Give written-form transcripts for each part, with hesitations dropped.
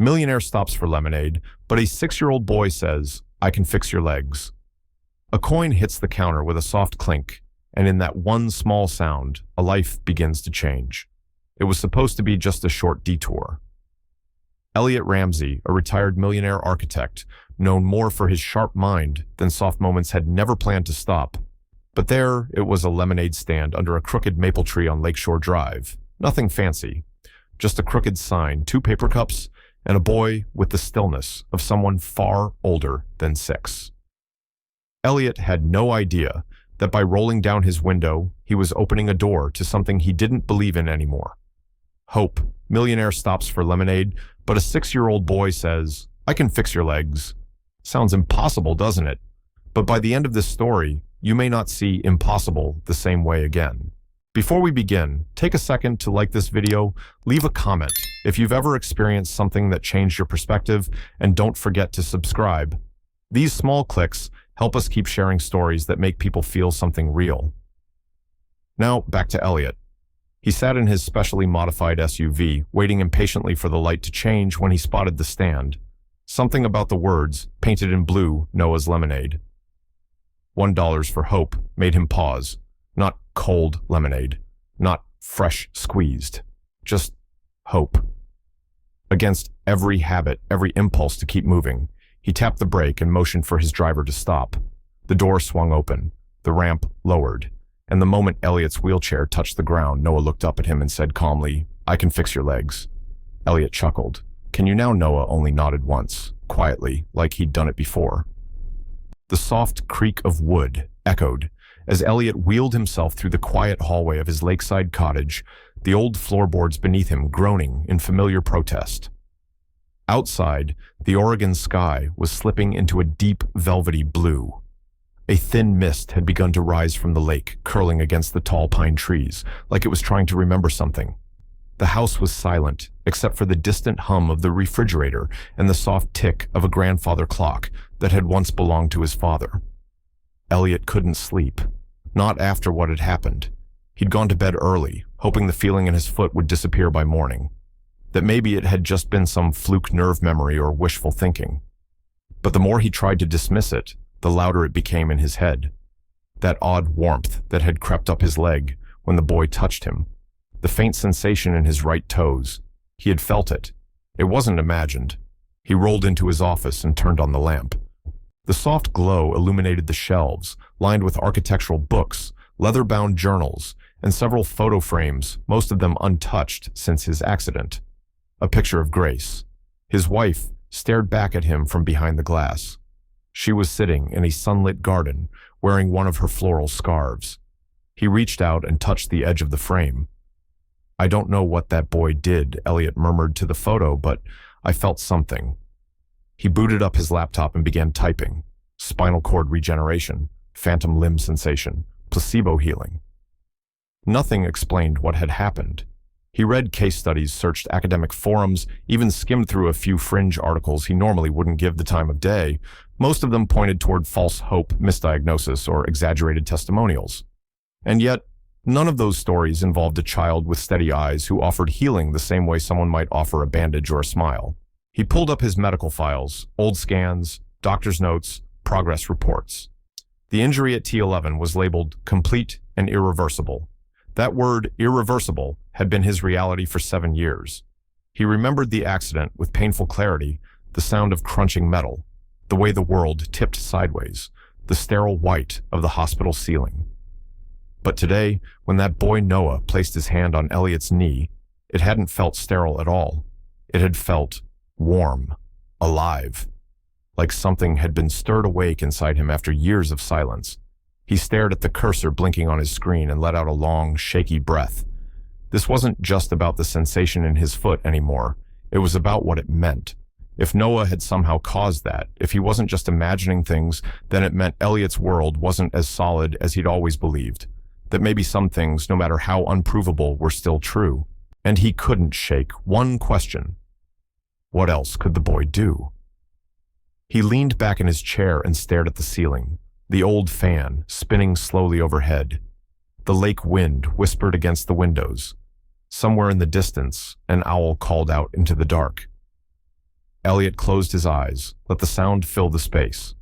Millionaire stops for lemonade, but a 6-year-old boy says, "I can fix your legs." A coin hits the counter with a soft clink, and in that one small sound, a life begins to change. It was supposed to be just a short detour. Elliot Ramsey, a retired millionaire architect, known more for his sharp mind than soft moments, had never planned to stop. But there it was, a lemonade stand under a crooked maple tree on Lakeshore Drive. Nothing fancy, just a crooked sign, 2 paper cups, and a boy with the stillness of someone far older than 6. Elliot had no idea that by rolling down his window, he was opening a door to something he didn't believe in anymore. Hope. Millionaire stops for lemonade, but a 6-year-old boy says, "I can fix your legs." Sounds impossible, doesn't it? But by the end of this story, you may not see impossible the same way again. Before we begin, take a second to like this video, leave a comment if you've ever experienced something that changed your perspective, and don't forget to subscribe. These small clicks help us keep sharing stories that make people feel something real. Now, back to Elliot. He sat in his specially modified SUV, waiting impatiently for the light to change when he spotted the stand. Something about the words, painted in blue, "Noah's Lemonade." $1 for hope made him pause. Not cold lemonade, not fresh squeezed, just hope. Against every habit, every impulse to keep moving, he tapped the brake and motioned for his driver to stop. The door swung open, the ramp lowered, and the moment Elliot's wheelchair touched the ground, Noah looked up at him and said calmly, "I can fix your legs." Elliot chuckled. "Can you now?" Noah only nodded once, quietly, like he'd done it before. The soft creak of wood echoed as Elliot wheeled himself through the quiet hallway of his lakeside cottage, the old floorboards beneath him groaning in familiar protest. Outside, the Oregon sky was slipping into a deep, velvety blue. A thin mist had begun to rise from the lake, curling against the tall pine trees, like it was trying to remember something. The house was silent, except for the distant hum of the refrigerator and the soft tick of a grandfather clock that had once belonged to his father. Elliot couldn't sleep. Not after what had happened. He'd gone to bed early, hoping the feeling in his foot would disappear by morning. That maybe it had just been some fluke nerve memory or wishful thinking. But the more he tried to dismiss it, the louder it became in his head. That odd warmth that had crept up his leg when the boy touched him. The faint sensation in his right toes. He had felt it. It wasn't imagined. He rolled into his office and turned on the lamp. The soft glow illuminated the shelves, lined with architectural books, leather-bound journals, and several photo frames, most of them untouched since his accident. A picture of Grace. His wife stared back at him from behind the glass. She was sitting in a sunlit garden, wearing one of her floral scarves. He reached out and touched the edge of the frame. "I don't know what that boy did," Elliot murmured to the photo, "but I felt something." He booted up his laptop and began typing. Spinal cord regeneration, phantom limb sensation, placebo healing. Nothing explained what had happened. He read case studies, searched academic forums, even skimmed through a few fringe articles he normally wouldn't give the time of day. Most of them pointed toward false hope, misdiagnosis, or exaggerated testimonials. And yet, none of those stories involved a child with steady eyes who offered healing the same way someone might offer a bandage or a smile. He pulled up his medical files, old scans, doctor's notes, progress reports. The injury at T11 was labeled complete and irreversible. That word, irreversible, had been his reality for 7 years. He remembered the accident with painful clarity, the sound of crunching metal, the way the world tipped sideways, the sterile white of the hospital ceiling. But today, when that boy Noah placed his hand on Elliot's knee, it hadn't felt sterile at all. It had felt warm, alive, like something had been stirred awake inside him after years of silence. He stared at the cursor blinking on his screen and let out a long, shaky breath. This wasn't just about the sensation in his foot anymore. It was about what it meant. If Noah had somehow caused that, if he wasn't just imagining things, then it meant Elliot's world wasn't as solid as he'd always believed. That maybe some things, no matter how unprovable, were still true. And he couldn't shake one question. What else could the boy do? He leaned back in his chair and stared at the ceiling, the old fan spinning slowly overhead. The lake wind whispered against the windows. Somewhere in the distance, an owl called out into the dark. Elliot closed his eyes, let the sound fill the space.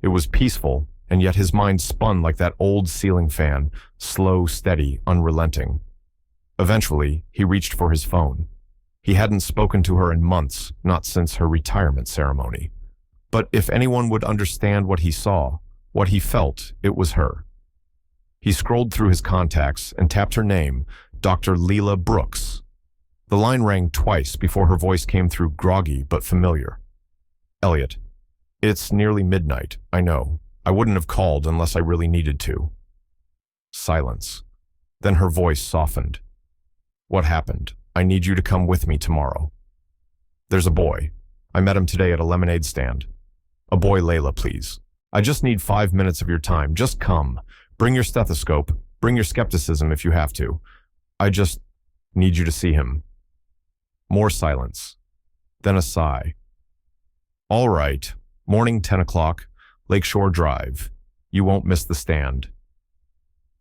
It was peaceful, and yet his mind spun like that old ceiling fan, slow, steady, unrelenting. Eventually, he reached for his phone. He hadn't spoken to her in months, not since her retirement ceremony. But if anyone would understand what he saw, what he felt, it was her. He scrolled through his contacts and tapped her name, Dr. Leela Brooks. The line rang twice before her voice came through, groggy but familiar. Elliot, it's nearly midnight, I know. I wouldn't have called unless I really needed to. Silence. Then her voice softened. What happened? I need you to come with me tomorrow. There's a boy. I met him today at a lemonade stand. A boy, Layla, please. I just need 5 minutes of your time. Just come. Bring your stethoscope. Bring your skepticism if you have to. I just need you to see him. More silence. Then a sigh. All right. Morning, 10 o'clock. Lakeshore Drive. You won't miss the stand.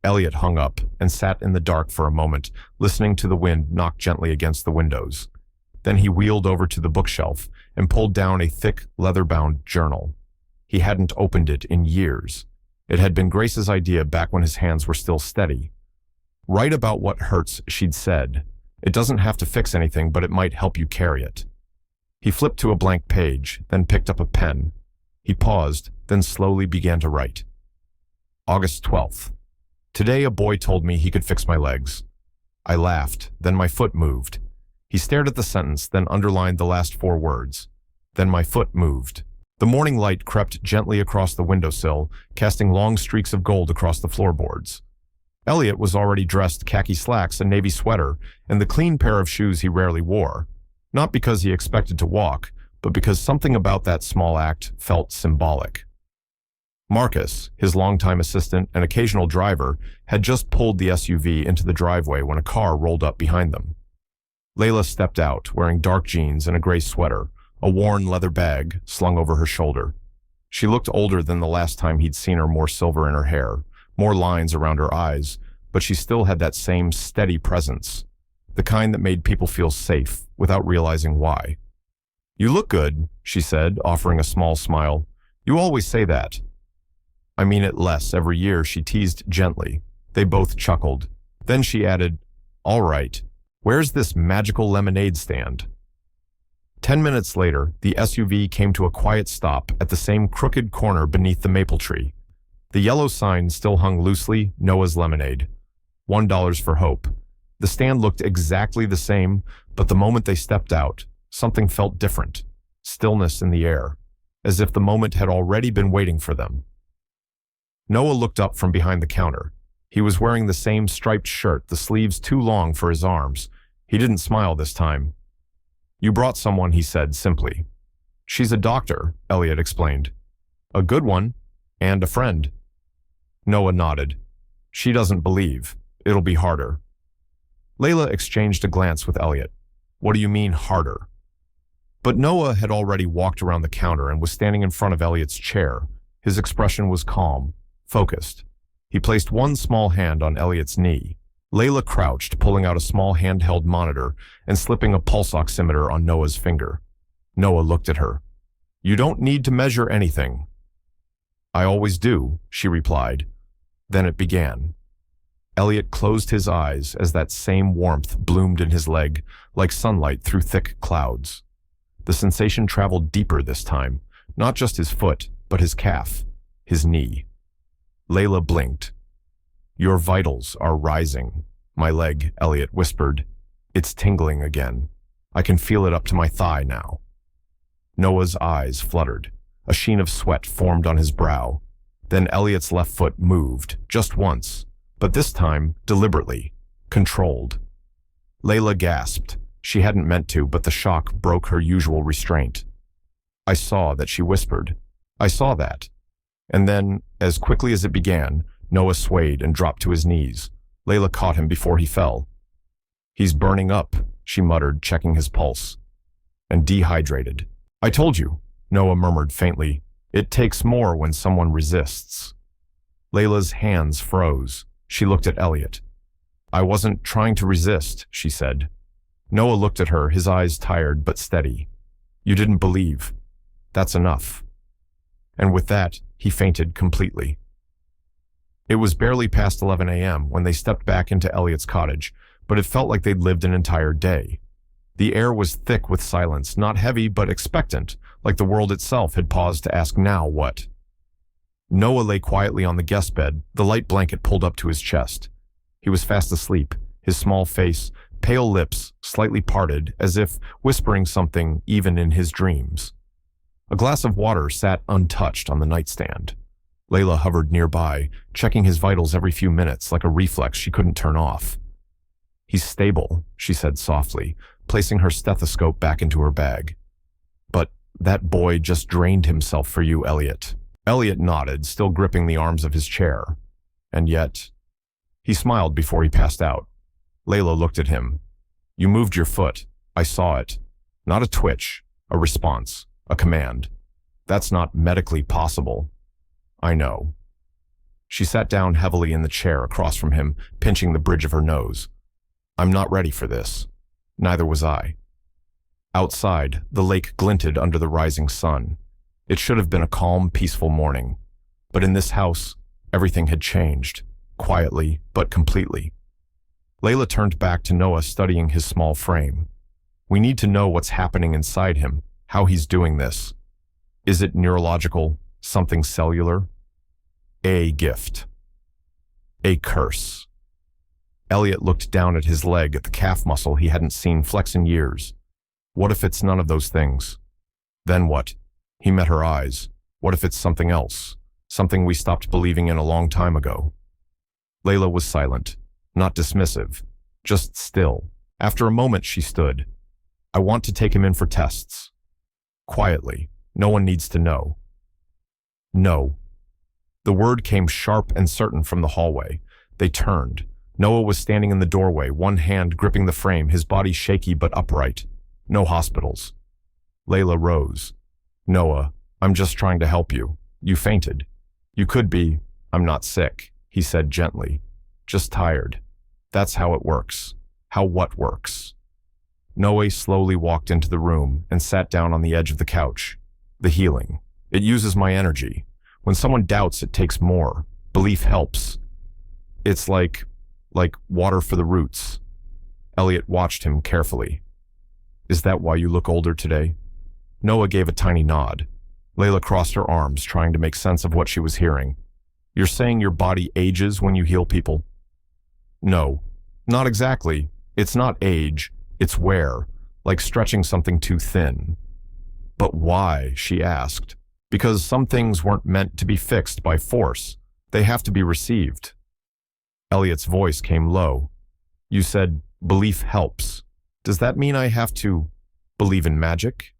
Elliot hung up and sat in the dark for a moment, listening to the wind knock gently against the windows. Then he wheeled over to the bookshelf and pulled down a thick, leather-bound journal. He hadn't opened it in years. It had been Grace's idea back when his hands were still steady. Write about what hurts, she'd said. It doesn't have to fix anything, but it might help you carry it. He flipped to a blank page, then picked up a pen. He paused, then slowly began to write. August 12th. Today a boy told me he could fix my legs. I laughed, then my foot moved. He stared at the sentence, then underlined the last 4 words. Then my foot moved. The morning light crept gently across the windowsill, casting long streaks of gold across the floorboards. Elliot was already dressed khaki slacks, a navy sweater, and the clean pair of shoes he rarely wore. Not because he expected to walk, but because something about that small act felt symbolic. Marcus, his longtime assistant and occasional driver, had just pulled the SUV into the driveway when a car rolled up behind them. Layla stepped out, wearing dark jeans and a gray sweater, a worn leather bag slung over her shoulder. She looked older than the last time he'd seen her, more silver in her hair, more lines around her eyes, but she still had that same steady presence, the kind that made people feel safe without realizing why. You look good, she said, offering a small smile. You always say that. I mean it less every year, she teased gently. They both chuckled. Then she added, all right, where's this magical lemonade stand? 10 minutes later, the SUV came to a quiet stop at the same crooked corner beneath the maple tree. The yellow sign still hung loosely, Noah's Lemonade. $1 for hope. The stand looked exactly the same, but the moment they stepped out, something felt different. Stillness in the air, as if the moment had already been waiting for them. Noah looked up from behind the counter. He was wearing the same striped shirt, the sleeves too long for his arms. He didn't smile this time. You brought someone, he said simply. She's a doctor, Elliot explained. A good one, and a friend. Noah nodded. She doesn't believe. It'll be harder. Layla exchanged a glance with Elliot. What do you mean, harder? But Noah had already walked around the counter and was standing in front of Elliot's chair. His expression was calm, focused. He placed one small hand on Elliot's knee. Layla crouched, pulling out a small handheld monitor and slipping a pulse oximeter on Noah's finger. Noah looked at her. You don't need to measure anything. I always do, she replied. Then it began. Elliot closed his eyes as that same warmth bloomed in his leg, like sunlight through thick clouds. The sensation traveled deeper this time, not just his foot, but his calf, his knee. Layla blinked. Your vitals are rising, my leg, Elliot whispered. It's tingling again. I can feel it up to my thigh now. Noah's eyes fluttered. A sheen of sweat formed on his brow. Then Elliot's left foot moved, just once, but this time deliberately, controlled. Layla gasped. She hadn't meant to, but the shock broke her usual restraint. I saw that, she whispered. I saw that. And then, as quickly as it began, Noah swayed and dropped to his knees. Layla caught him before he fell. He's burning up, she muttered, checking his pulse. And dehydrated. I told you, Noah murmured faintly. It takes more when someone resists. Layla's hands froze. She looked at Elliot. I wasn't trying to resist, she said. Noah looked at her, his eyes tired but steady. You didn't believe. That's enough. And with that, he fainted completely. It was barely past 11 a.m. when they stepped back into Elliot's cottage, but it felt like they'd lived an entire day. The air was thick with silence, not heavy but expectant, like the world itself had paused to ask now what. Noah lay quietly on the guest bed, the light blanket pulled up to his chest. He was fast asleep, his small face, pale lips, slightly parted, as if whispering something even in his dreams. A glass of water sat untouched on the nightstand. Layla hovered nearby, checking his vitals every few minutes like a reflex she couldn't turn off. "He's stable," she said softly, placing her stethoscope back into her bag. "But that boy just drained himself for you, Elliot." Elliot nodded, still gripping the arms of his chair. And yet, he smiled before he passed out. Layla looked at him. "You moved your foot. I saw it. Not a twitch, a response, a command. That's not medically possible." "I know." She sat down heavily in the chair across from him, pinching the bridge of her nose. "I'm not ready for this." Neither was I. Outside, the lake glinted under the rising sun. It should have been a calm, peaceful morning. But in this house, everything had changed, quietly but completely. Layla turned back to Noah, studying his small frame. "We need to know what's happening inside him, how he's doing this. Is it neurological, something cellular? A gift. A curse." Elliot looked down at his leg, at the calf muscle he hadn't seen flex in years. What if it's none of those things? Then what? He met her eyes. What if it's something else? Something we stopped believing in a long time ago? Layla was silent, not dismissive, just still. After a moment, she stood. "I want to take him in for tests. Quietly. No one needs to know." "No." The word came sharp and certain from the hallway. They turned. Noah was standing in the doorway, one hand gripping the frame, his body shaky but upright. "No hospitals." Layla rose. "Noah, I'm just trying to help you. You fainted. You could be, I'm not sick," he said gently. "Just tired. That's how it works. How what works?" Noah slowly walked into the room and sat down on the edge of the couch. "The healing. It uses my energy. When someone doubts, it takes more. Belief helps. It's like water for the roots." Elliot watched him carefully. "Is that why you look older today?" Noah gave a tiny nod. Layla crossed her arms, trying to make sense of what she was hearing. "You're saying your body ages when you heal people?" "No, not exactly. It's not age, it's wear, like stretching something too thin." "But why?" she asked. "Because some things weren't meant to be fixed by force. They have to be received." Elliot's voice came low. "You said belief helps. Does that mean I have to believe in magic?"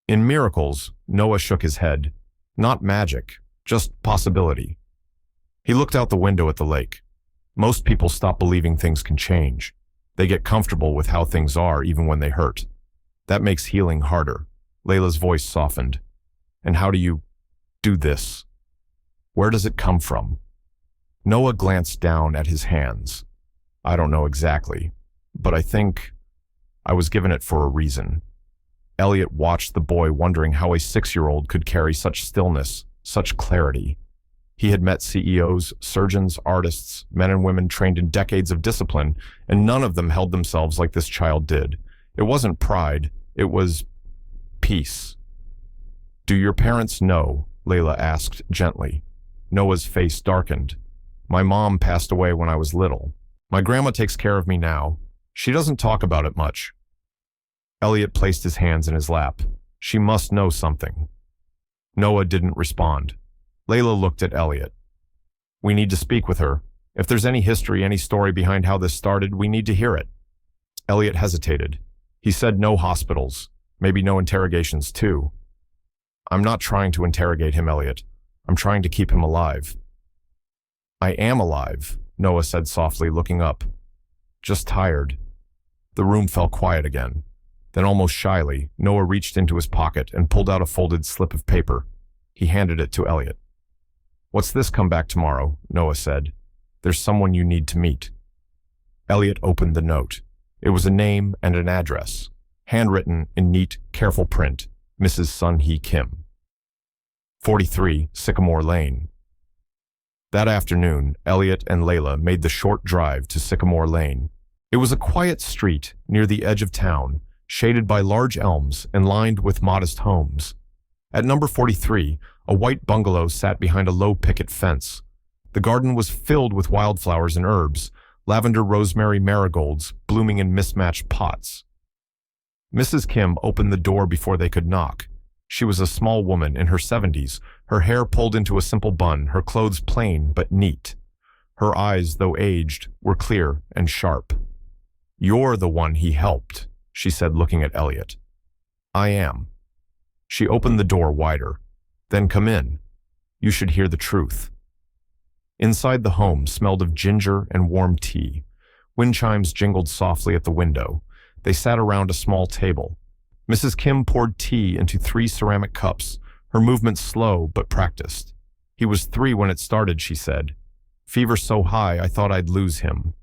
"In miracles," Noah shook his head. "Not magic, just possibility." He looked out the window at the lake. Most people stop believing things can change. They get comfortable with how things are even when they hurt. That makes healing harder. Layla's voice softened. "And how do you do this? Where does it come from?" Noah glanced down at his hands. "I don't know exactly, but I think I was given it for a reason." Elliot watched the boy, wondering how a 6-year-old could carry such stillness, such clarity. He had met CEOs, surgeons, artists, men and women trained in decades of discipline, and none of them held themselves like this child did. It wasn't pride, it was peace. "Do your parents know?" Layla asked gently. Noah's face darkened. "My mom passed away when I was little. My grandma takes care of me now. She doesn't talk about it much." Elliot placed his hands in his lap. "She must know something." Noah didn't respond. Layla looked at Elliot. "We need to speak with her. If there's any history, any story behind how this started, we need to hear it." Elliot hesitated. He said no hospitals, maybe no interrogations too. "I'm not trying to interrogate him, Elliot. I'm trying to keep him alive." "I am alive," Noah said softly, looking up. "Just tired." The room fell quiet again. Then almost shyly, Noah reached into his pocket and pulled out a folded slip of paper. He handed it to Elliot. "What's this? Come back tomorrow," Noah said. "There's someone you need to meet." Elliot opened the note. It was a name and an address. handwritten in neat, careful print, Mrs. Sun Hee Kim. 43 Sycamore Lane. That afternoon, Elliot and Layla made the short drive to Sycamore Lane. It was a quiet street near the edge of town, shaded by large elms and lined with modest homes. At number 43, a white bungalow sat behind a low picket fence. The garden was filled with wildflowers and herbs, lavender, rosemary, marigolds blooming in mismatched pots. Mrs. Kim opened the door before they could knock. She was a small woman in her 70s, her hair pulled into a simple bun, her clothes plain but neat. Her eyes, though aged, were clear and sharp. "You're the one he helped," she said, looking at Elliot. "I am." She opened the door wider. "Then come in. You should hear the truth." Inside the home smelled of ginger and warm tea. Wind chimes jingled softly at the window. They sat around a small table. Mrs. Kim poured tea into 3 ceramic cups, her movements slow but practiced. "He was 3 when it started," she said. "Fever so high I thought I'd lose him.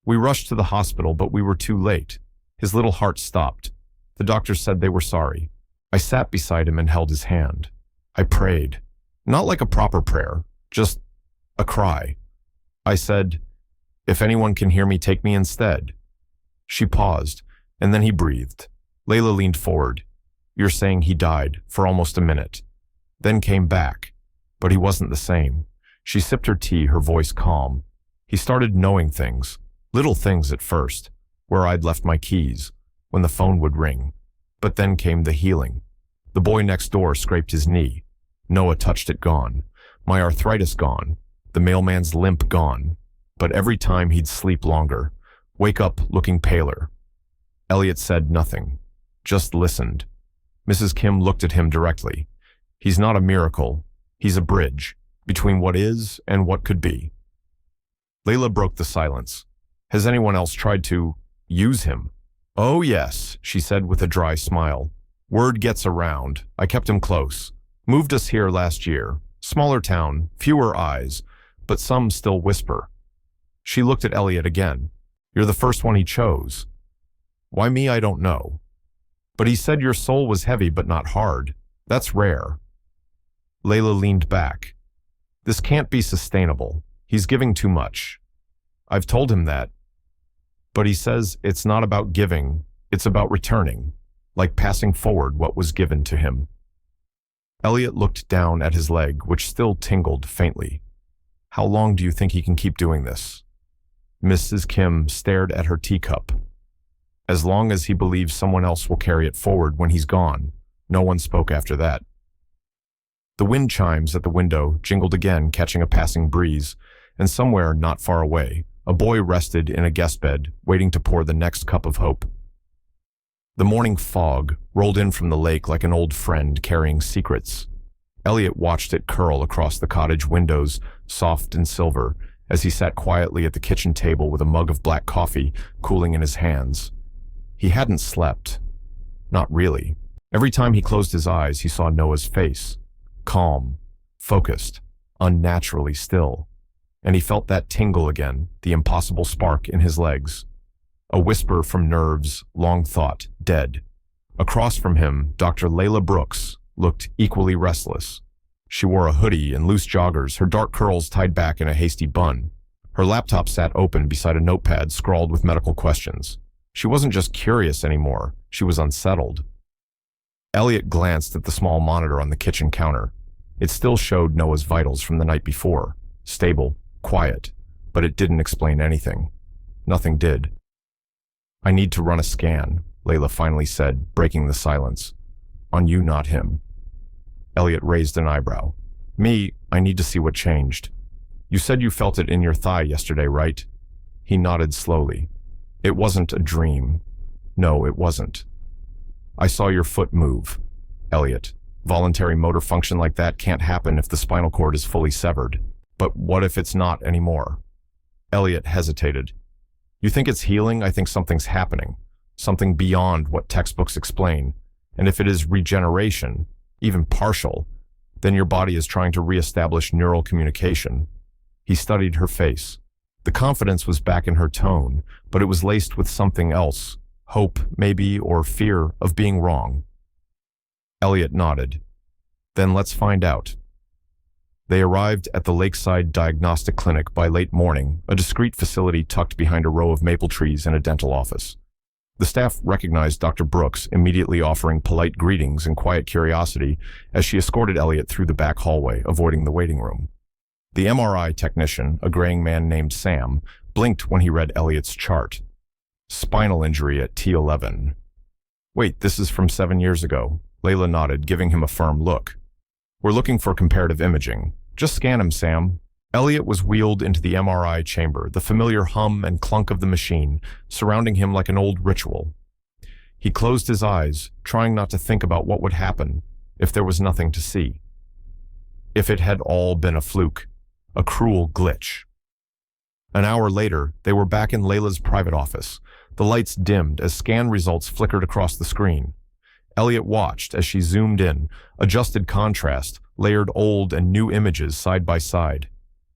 We rushed to the hospital, but we were too late. His little heart stopped. The doctors said they were sorry. I sat beside him and held his hand. I prayed. Not like a proper prayer, just a cry. I said, 'If anyone can hear me, take me instead.'" She paused, and then he breathed. Layla leaned forward. "You're saying he died for almost a minute, then came back, but he wasn't the same." She sipped her tea, her voice calm. "He started knowing things, little things at first, where I'd left my keys, when the phone would ring. But then came the healing. The boy next door scraped his knee. Noah touched it, gone. My arthritis gone. The mailman's limp gone. But every time he'd sleep longer, wake up looking paler." Elliot said nothing, just listened. Mrs. Kim looked at him directly. "He's not a miracle. He's a bridge between what is and what could be." Layla broke the silence. "Has anyone else tried to use him?" "Oh yes," she said with a dry smile. "Word gets around. I kept him close. Moved us here last year. Smaller town, fewer eyes, but some still whisper." She looked at Elliot again. "You're the first one he chose." "Why me, I don't know. But he said your soul was heavy but not hard. That's rare." Layla leaned back. "This can't be sustainable. He's giving too much. I've told him that. But he says it's not about giving, it's about returning, like passing forward what was given to him." Elliot looked down at his leg, which still tingled faintly. "How long do you think he can keep doing this?" Mrs. Kim stared at her teacup. "As long as he believes someone else will carry it forward when he's gone." No one spoke after that. The wind chimes at the window jingled again, catching a passing breeze, and somewhere not far away, a boy rested in a guest bed, waiting to pour the next cup of hope. The morning fog rolled in from the lake like an old friend carrying secrets. Elliot watched it curl across the cottage windows, soft and silver, as he sat quietly at the kitchen table with a mug of black coffee cooling in his hands. He hadn't slept. Not really. Every time he closed his eyes, he saw Noah's face. Calm, focused, unnaturally still. And he felt that tingle again, the impossible spark in his legs. A whisper from nerves, long thought, dead. Across from him, Dr. Layla Brooks looked equally restless. She wore a hoodie and loose joggers, her dark curls tied back in a hasty bun. Her laptop sat open beside a notepad scrawled with medical questions. She wasn't just curious anymore, she was unsettled. Elliot glanced at the small monitor on the kitchen counter. It still showed Noah's vitals from the night before. Stable, quiet, but it didn't explain anything. Nothing did. "I need to run a scan," Layla finally said, breaking the silence. "On you, not him." Elliot raised an eyebrow. "Me, I need to see what changed. You said you felt it in your thigh yesterday, right?" He nodded slowly. "It wasn't a dream. No, it wasn't. I saw your foot move." "Elliot, voluntary motor function like that can't happen if the spinal cord is fully severed. But what if it's not anymore?" Elliot hesitated. "You think it's healing? I think something's happening. Something beyond what textbooks explain. And if it is regeneration, even partial, then your body is trying to reestablish neural communication." He studied her face. The confidence was back in her tone, but it was laced with something else, Hope, maybe, or fear of being wrong. Elliot nodded. Then let's find out. They arrived at the Lakeside Diagnostic Clinic by late morning, a discreet facility tucked behind a row of maple trees and a dental office. The staff recognized Dr. Brooks, immediately offering polite greetings and quiet curiosity as she escorted Elliot through the back hallway, avoiding the waiting room. The MRI technician, a graying man named Sam, blinked when he read Elliot's chart. Spinal injury at T11. Wait, this is from 7 years ago. Layla nodded, giving him a firm look. We're looking for comparative imaging. Just scan him, Sam. Elliot was wheeled into the MRI chamber, the familiar hum and clunk of the machine surrounding him like an old ritual. He closed his eyes, trying not to think about what would happen if there was nothing to see. If it had all been a fluke, a cruel glitch. An hour later, they were back in Layla's private office. The lights dimmed as scan results flickered across the screen. Elliot watched as she zoomed in, adjusted contrast, layered old and new images side by side.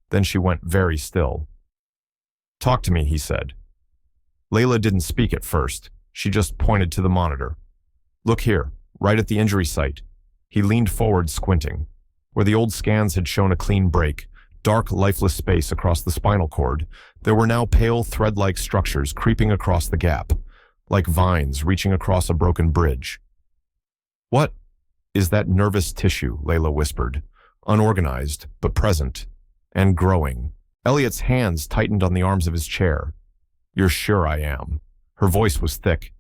Then she went very still. Talk to me, he said. Layla didn't speak at first. She just pointed to the monitor. Look here, right at the injury site. He leaned forward, squinting. Where the old scans had shown a clean break, dark, lifeless space across the spinal cord, there were now pale, thread-like structures creeping across the gap, like vines reaching across a broken bridge. What is that nervous tissue? Layla whispered, unorganized, but present, and growing. Elliot's hands tightened on the arms of his chair. You're sure I am. Her voice was thick.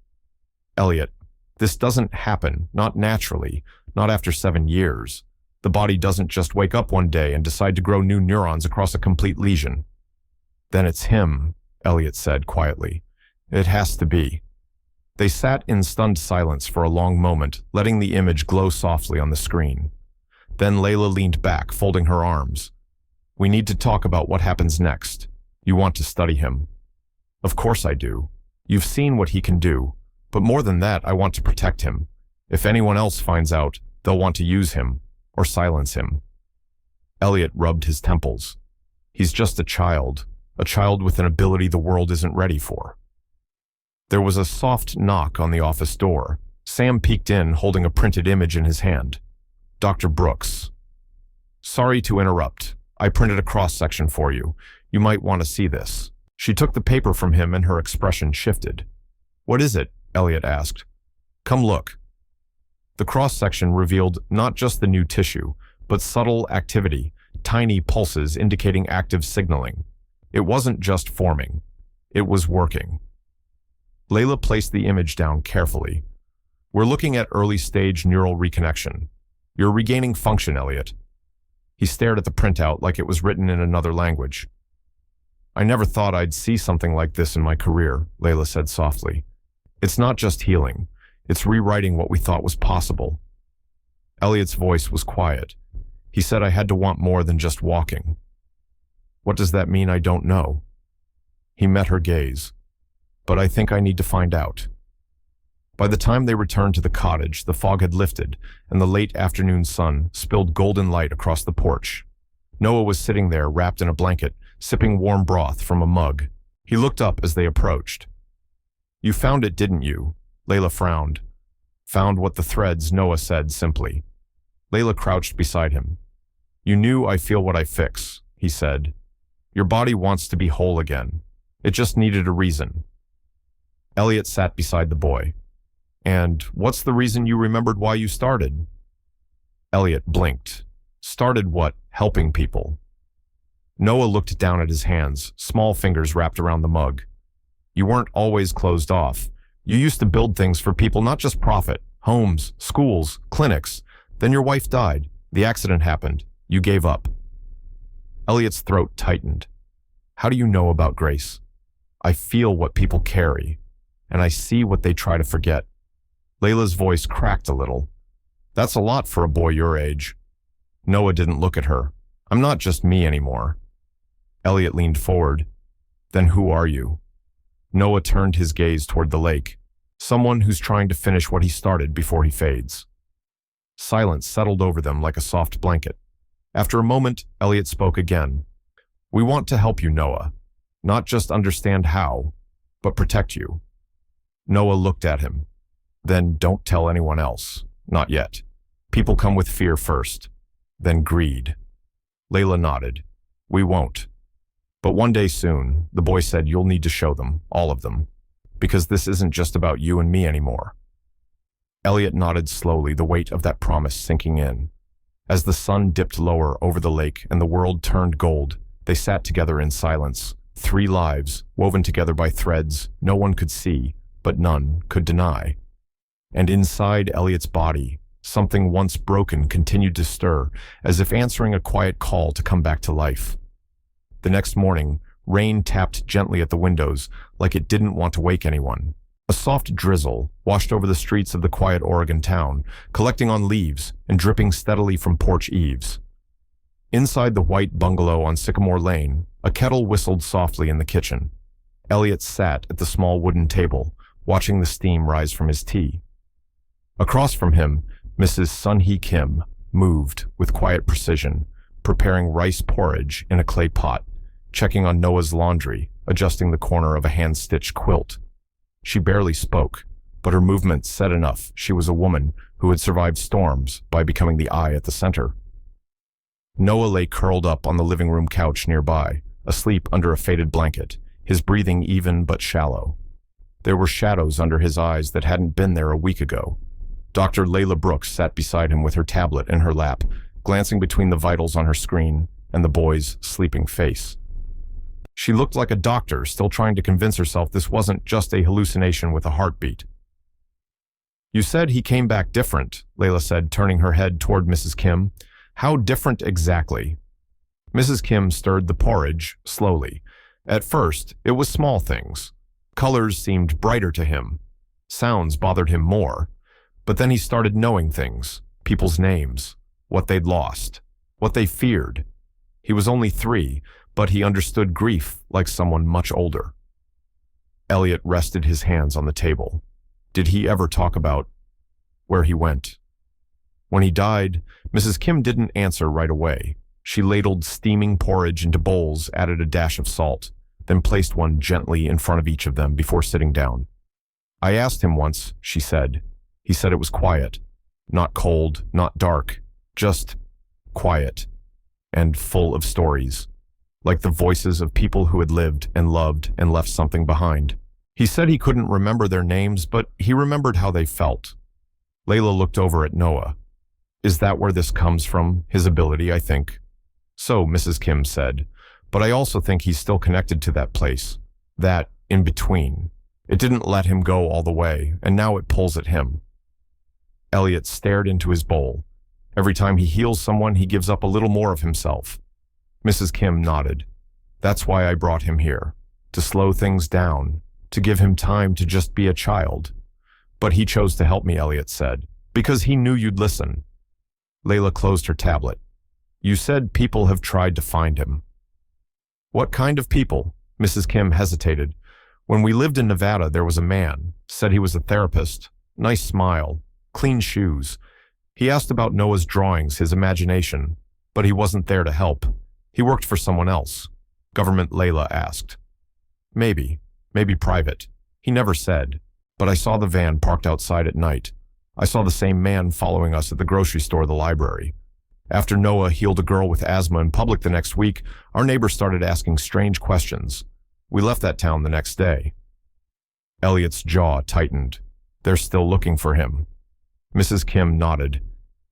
Elliot, this doesn't happen, not naturally, not after 7 years. The body doesn't just wake up one day and decide to grow new neurons across a complete lesion. Then it's him, Elliot said quietly. It has to be. They sat in stunned silence for a long moment, letting the image glow softly on the screen. Then Layla leaned back, folding her arms. We need to talk about what happens next. You want to study him. Of course I do. You've seen what he can do. But more than that, I want to protect him. If anyone else finds out, they'll want to use him, or silence him. Elliot rubbed his temples. He's just a child with an ability the world isn't ready for. There was a soft knock on the office door. Sam peeked in, holding a printed image in his hand. Dr. Brooks. Sorry to interrupt. I printed a cross-section for you. You might want to see this. She took the paper from him and her expression shifted. What is it? Elliot asked. Come look. The cross-section revealed not just the new tissue, but subtle activity, tiny pulses indicating active signaling. It wasn't just forming. It was working. Layla placed the image down carefully. We're looking at early-stage neural reconnection. You're regaining function, Elliot. He stared at the printout like it was written in another language. I never thought I'd see something like this in my career, Layla said softly. It's not just healing. It's rewriting what we thought was possible. Elliot's voice was quiet. He said I had to want more than just walking. What does that mean? I don't know. He met her gaze. But I think I need to find out. By the time they returned to the cottage, the fog had lifted, and the late afternoon sun spilled golden light across the porch. Noah was sitting there, wrapped in a blanket, sipping warm broth from a mug. He looked up as they approached. You found it, didn't you? Layla frowned. Found what the threads, Noah said simply. Layla crouched beside him. You knew I feel what I fix, he said. Your body wants to be whole again. It just needed a reason. Elliot sat beside the boy. And what's the reason you remembered why you started? Elliot blinked. Started what? Helping people. Noah looked down at his hands, small fingers wrapped around the mug. You weren't always closed off. You used to build things for people, not just profit. Homes, schools, clinics. Then your wife died. The accident happened. You gave up. Elliot's throat tightened. How do you know about grace? I feel what people carry, and I see what they try to forget. Layla's voice cracked a little. That's a lot for a boy your age. Noah didn't look at her. I'm not just me anymore. Elliot leaned forward. Then who are you? Noah turned his gaze toward the lake. Someone who's trying to finish what he started before he fades. Silence settled over them like a soft blanket. After a moment, Elliot spoke again. We want to help you, Noah. Not just understand how, but protect you. Noah looked at him. Then don't tell anyone else. Not yet. People come with fear first, then greed. Layla nodded. We won't. But one day soon, the boy said, you'll need to show them, all of them, because this isn't just about you and me anymore. Elliot nodded slowly, the weight of that promise sinking in. As the sun dipped lower over the lake and the world turned gold, they sat together in silence, 3 lives, woven together by threads no one could see, but none could deny. And inside Elliot's body, something once broken continued to stir, as if answering a quiet call to come back to life. The next morning, rain tapped gently at the windows, like it didn't want to wake anyone. A soft drizzle washed over the streets of the quiet Oregon town, collecting on leaves and dripping steadily from porch eaves. Inside the white bungalow on Sycamore Lane, a kettle whistled softly in the kitchen. Elliot sat at the small wooden table, watching the steam rise from his tea. Across from him, Mrs. Sun-hee Kim moved with quiet precision, preparing rice porridge in a clay pot, checking on Noah's laundry, adjusting the corner of a hand-stitched quilt. She barely spoke, but her movements said enough. She was a woman who had survived storms by becoming the eye at the center. Noah lay curled up on the living room couch nearby, asleep under a faded blanket, his breathing even but shallow. There were shadows under his eyes that hadn't been there a week ago. Dr. Layla Brooks sat beside him with her tablet in her lap, glancing between the vitals on her screen and the boy's sleeping face. She looked like a doctor still trying to convince herself this wasn't just a hallucination with a heartbeat. You said he came back different, Layla said, turning her head toward Mrs. Kim. How different exactly? Mrs. Kim stirred the porridge slowly. At first, it was small things. Colors seemed brighter to him. Sounds bothered him more. But then he started knowing things, people's names, what they'd lost, what they feared. He was only 3, but he understood grief like someone much older. Elliot rested his hands on the table. Did he ever talk about where he went? When he died, Mrs. Kim didn't answer right away. She ladled steaming porridge into bowls, added a dash of salt, then placed one gently in front of each of them before sitting down. I asked him once, she said. He said it was quiet. Not cold, not dark, just quiet and full of stories, like the voices of people who had lived and loved and left something behind. He said he couldn't remember their names, but he remembered how they felt. Layla looked over at Noah. Is that where this comes from? His ability, I think. So, Mrs. Kim said, but I also think he's still connected to that place, that in between. It didn't let him go all the way, and now it pulls at him. Elliot stared into his bowl. Every time he heals someone, he gives up a little more of himself. Mrs. Kim nodded. That's why I brought him here, to slow things down, to give him time to just be a child. But he chose to help me, Elliot said, because he knew you'd listen. Layla closed her tablet. You said people have tried to find him. What kind of people? Mrs. Kim hesitated. When we lived in Nevada, there was a man, said he was a therapist, nice smile, clean shoes. He asked about Noah's drawings, his imagination, but he wasn't there to help. He worked for someone else. Government, Layla asked. Maybe private. He never said, but I saw the van parked outside at night. I saw the same man following us at the grocery store, the library. After Noah healed a girl with asthma in public the next week, our neighbors started asking strange questions. We left that town the next day. Elliot's jaw tightened. They're still looking for him. Mrs. Kim nodded.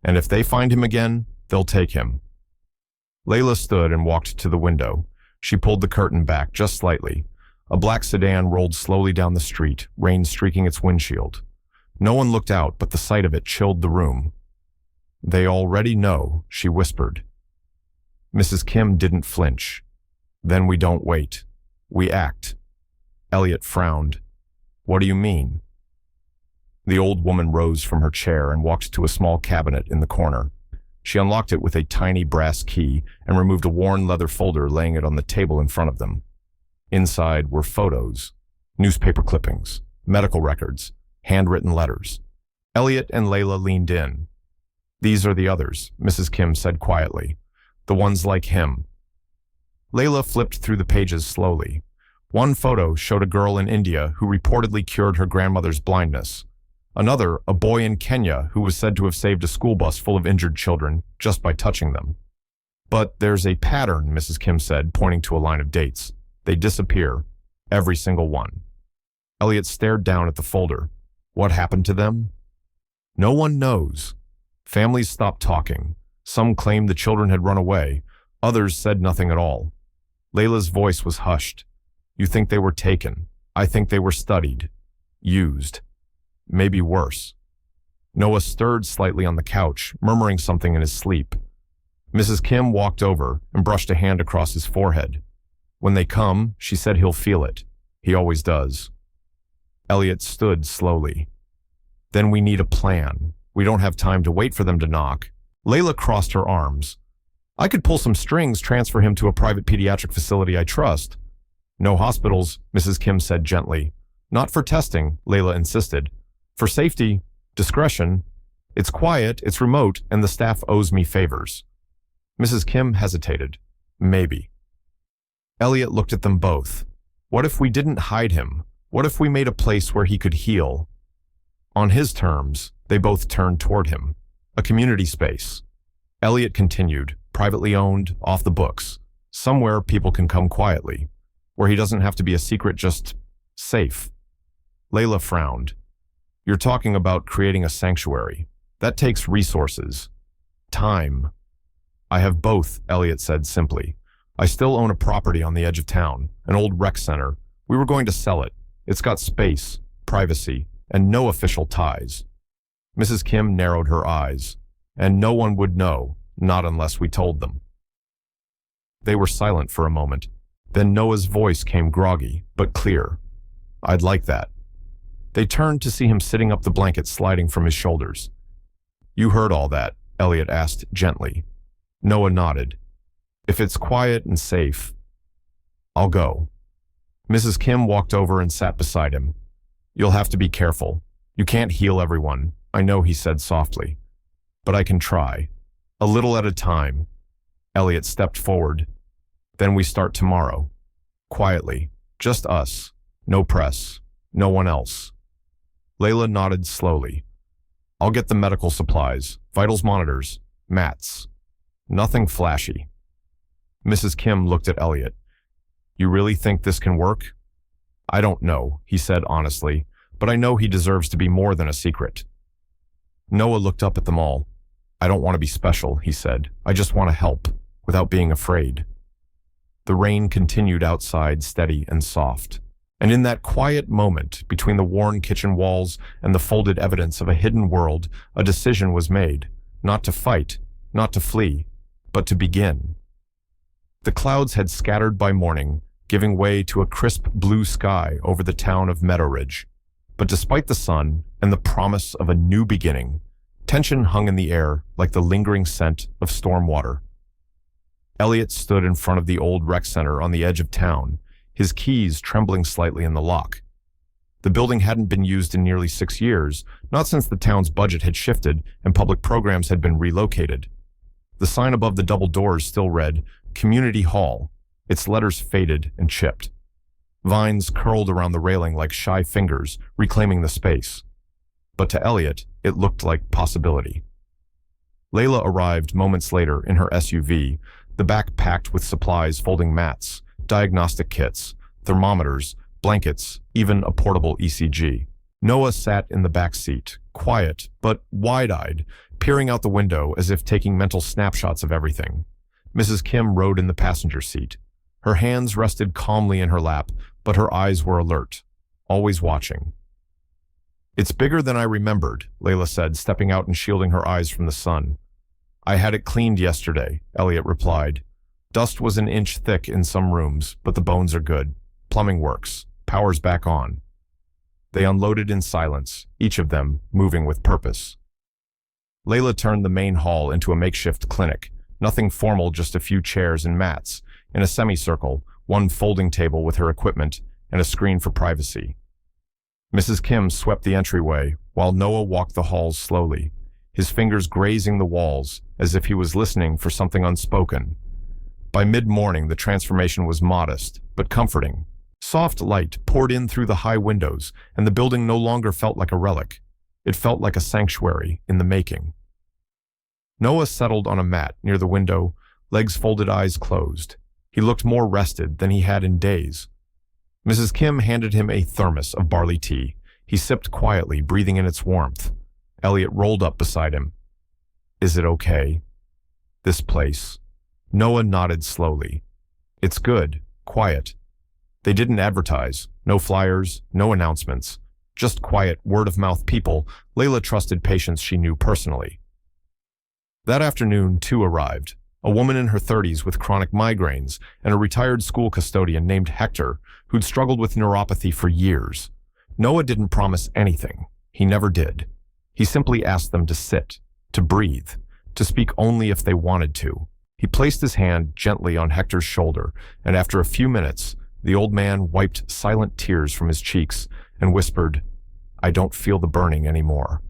And if they find him again, they'll take him. Layla stood and walked to the window. She pulled the curtain back just slightly. A black sedan rolled slowly down the street, rain streaking its windshield. No one looked out, but the sight of it chilled the room. They already know, she whispered. Mrs. Kim didn't flinch. Then we don't wait. We act. Elliot frowned. What do you mean? The old woman rose from her chair and walked to a small cabinet in the corner. She unlocked it with a tiny brass key and removed a worn leather folder, laying it on the table in front of them. Inside were photos, newspaper clippings, medical records, handwritten letters. Elliot and Layla leaned in. These are the others, Mrs. Kim said quietly. The ones like him. Layla flipped through the pages slowly. One photo showed a girl in India who reportedly cured her grandmother's blindness. Another, a boy in Kenya who was said to have saved a school bus full of injured children just by touching them. But there's a pattern, Mrs. Kim said, pointing to a line of dates. They disappear. Every single one. Elliot stared down at the folder. What happened to them? No one knows. Families stopped talking. Some claimed the children had run away. Others said nothing at all. Layla's voice was hushed. You think they were taken. I think they were studied. Used. Maybe worse. Noah stirred slightly on the couch, murmuring something in his sleep. Mrs. Kim walked over and brushed a hand across his forehead. When they come, she said he'll feel it. He always does. Elliot stood slowly. Then we need a plan. We don't have time to wait for them to knock. Layla crossed her arms. I could pull some strings, transfer him to a private pediatric facility I trust. No hospitals, Mrs. Kim said gently. Not for testing, Layla insisted. For safety, discretion. It's quiet, it's remote, and the staff owes me favors. Mrs. Kim hesitated. Maybe. Elliot looked at them both. What if we didn't hide him? What if we made a place where he could heal? On his terms, they both turned toward him. A community space. Elliot continued, privately owned, off the books. Somewhere people can come quietly. Where he doesn't have to be a secret, just safe. Layla frowned. You're talking about creating a sanctuary. That takes resources. Time. I have both, Elliot said simply. I still own a property on the edge of town, an old rec center. We were going to sell it. It's got space, privacy, and no official ties. Mrs. Kim narrowed her eyes. And no one would know, not unless we told them. They were silent for a moment. Then Noah's voice came groggy, but clear. I'd like that. They turned to see him sitting up the blanket sliding from his shoulders. You heard all that, Elliot asked gently. Noah nodded. If it's quiet and safe, I'll go. Mrs. Kim walked over and sat beside him. You'll have to be careful. You can't heal everyone, I know, he said softly. But I can try. A little at a time. Elliot stepped forward. Then we start tomorrow. Quietly. Just us. No press. No one else. Layla nodded slowly. I'll get the medical supplies, vitals monitors, mats. Nothing flashy. Mrs. Kim looked at Elliot. You really think this can work? I don't know, he said honestly, but I know he deserves to be more than a secret. Noah looked up at them all. I don't want to be special, he said. I just want to help, without being afraid. The rain continued outside, steady and soft. And in that quiet moment, between the worn kitchen walls and the folded evidence of a hidden world, a decision was made. Not to fight, not to flee, but to begin. The clouds had scattered by morning, giving way to a crisp blue sky over the town of Meadow Ridge. But despite the sun and the promise of a new beginning, tension hung in the air like the lingering scent of storm water. Elliot stood in front of the old rec center on the edge of town, his keys trembling slightly in the lock. The building hadn't been used in nearly 6 years, not since the town's budget had shifted and public programs had been relocated. The sign above the double doors still read, Community Hall, its letters faded and chipped. Vines curled around the railing like shy fingers, reclaiming the space. But to Elliot, it looked like possibility. Layla arrived moments later in her SUV, the back packed with supplies, folding mats, diagnostic kits, thermometers, blankets, even a portable ECG. Noah sat in the back seat, quiet but wide-eyed, peering out the window as if taking mental snapshots of everything. Mrs. Kim rode in the passenger seat. Her hands rested calmly in her lap, but her eyes were alert, always watching. It's bigger than I remembered, Layla said, stepping out and shielding her eyes from the sun. I had it cleaned yesterday, Elliot replied. Dust was an inch thick in some rooms, but the bones are good. Plumbing works. Power's back on. They unloaded in silence, each of them moving with purpose. Layla turned the main hall into a makeshift clinic. Nothing formal, just a few chairs and mats. In a semicircle, one folding table with her equipment and a screen for privacy. Mrs. Kim swept the entryway, while Noah walked the halls slowly, his fingers grazing the walls as if he was listening for something unspoken. By mid-morning, the transformation was modest, but comforting. Soft light poured in through the high windows, and the building no longer felt like a relic. It felt like a sanctuary in the making. Noah settled on a mat near the window, legs folded, eyes closed. He looked more rested than he had in days. Mrs. Kim handed him a thermos of barley tea. He sipped quietly, breathing in its warmth. Elliot rolled up beside him. "Is it okay? This place?" Noah nodded slowly. "It's good, quiet. They didn't advertise, no flyers, no announcements. Just quiet, word-of-mouth people Layla trusted, patients she knew personally." That afternoon, two arrived. A woman in her 30s with chronic migraines and a retired school custodian named Hector who'd struggled with neuropathy for years. Noah didn't promise anything. He never did. He simply asked them to sit, to breathe, to speak only if they wanted to. He placed his hand gently on Hector's shoulder, and after a few minutes, the old man wiped silent tears from his cheeks and whispered, "I don't feel the burning anymore."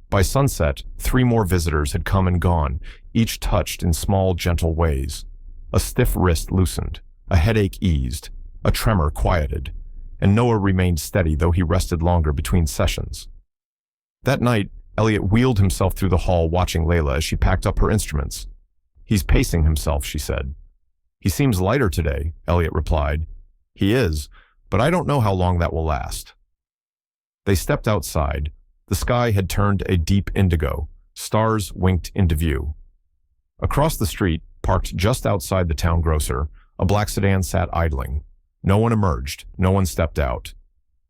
By sunset, 3 more visitors had come and gone, each touched in small, gentle ways. A stiff wrist loosened, a headache eased, a tremor quieted, and Noah remained steady, though he rested longer between sessions. That night, Elliot wheeled himself through the hall, watching Layla as she packed up her instruments. "He's pacing himself," she said. "He seems lighter today," Elliot replied. "He is, but I don't know how long that will last." They stepped outside. The sky had turned a deep indigo. Stars winked into view. Across the street, parked just outside the town grocer, a black sedan sat idling. No one emerged, no one stepped out.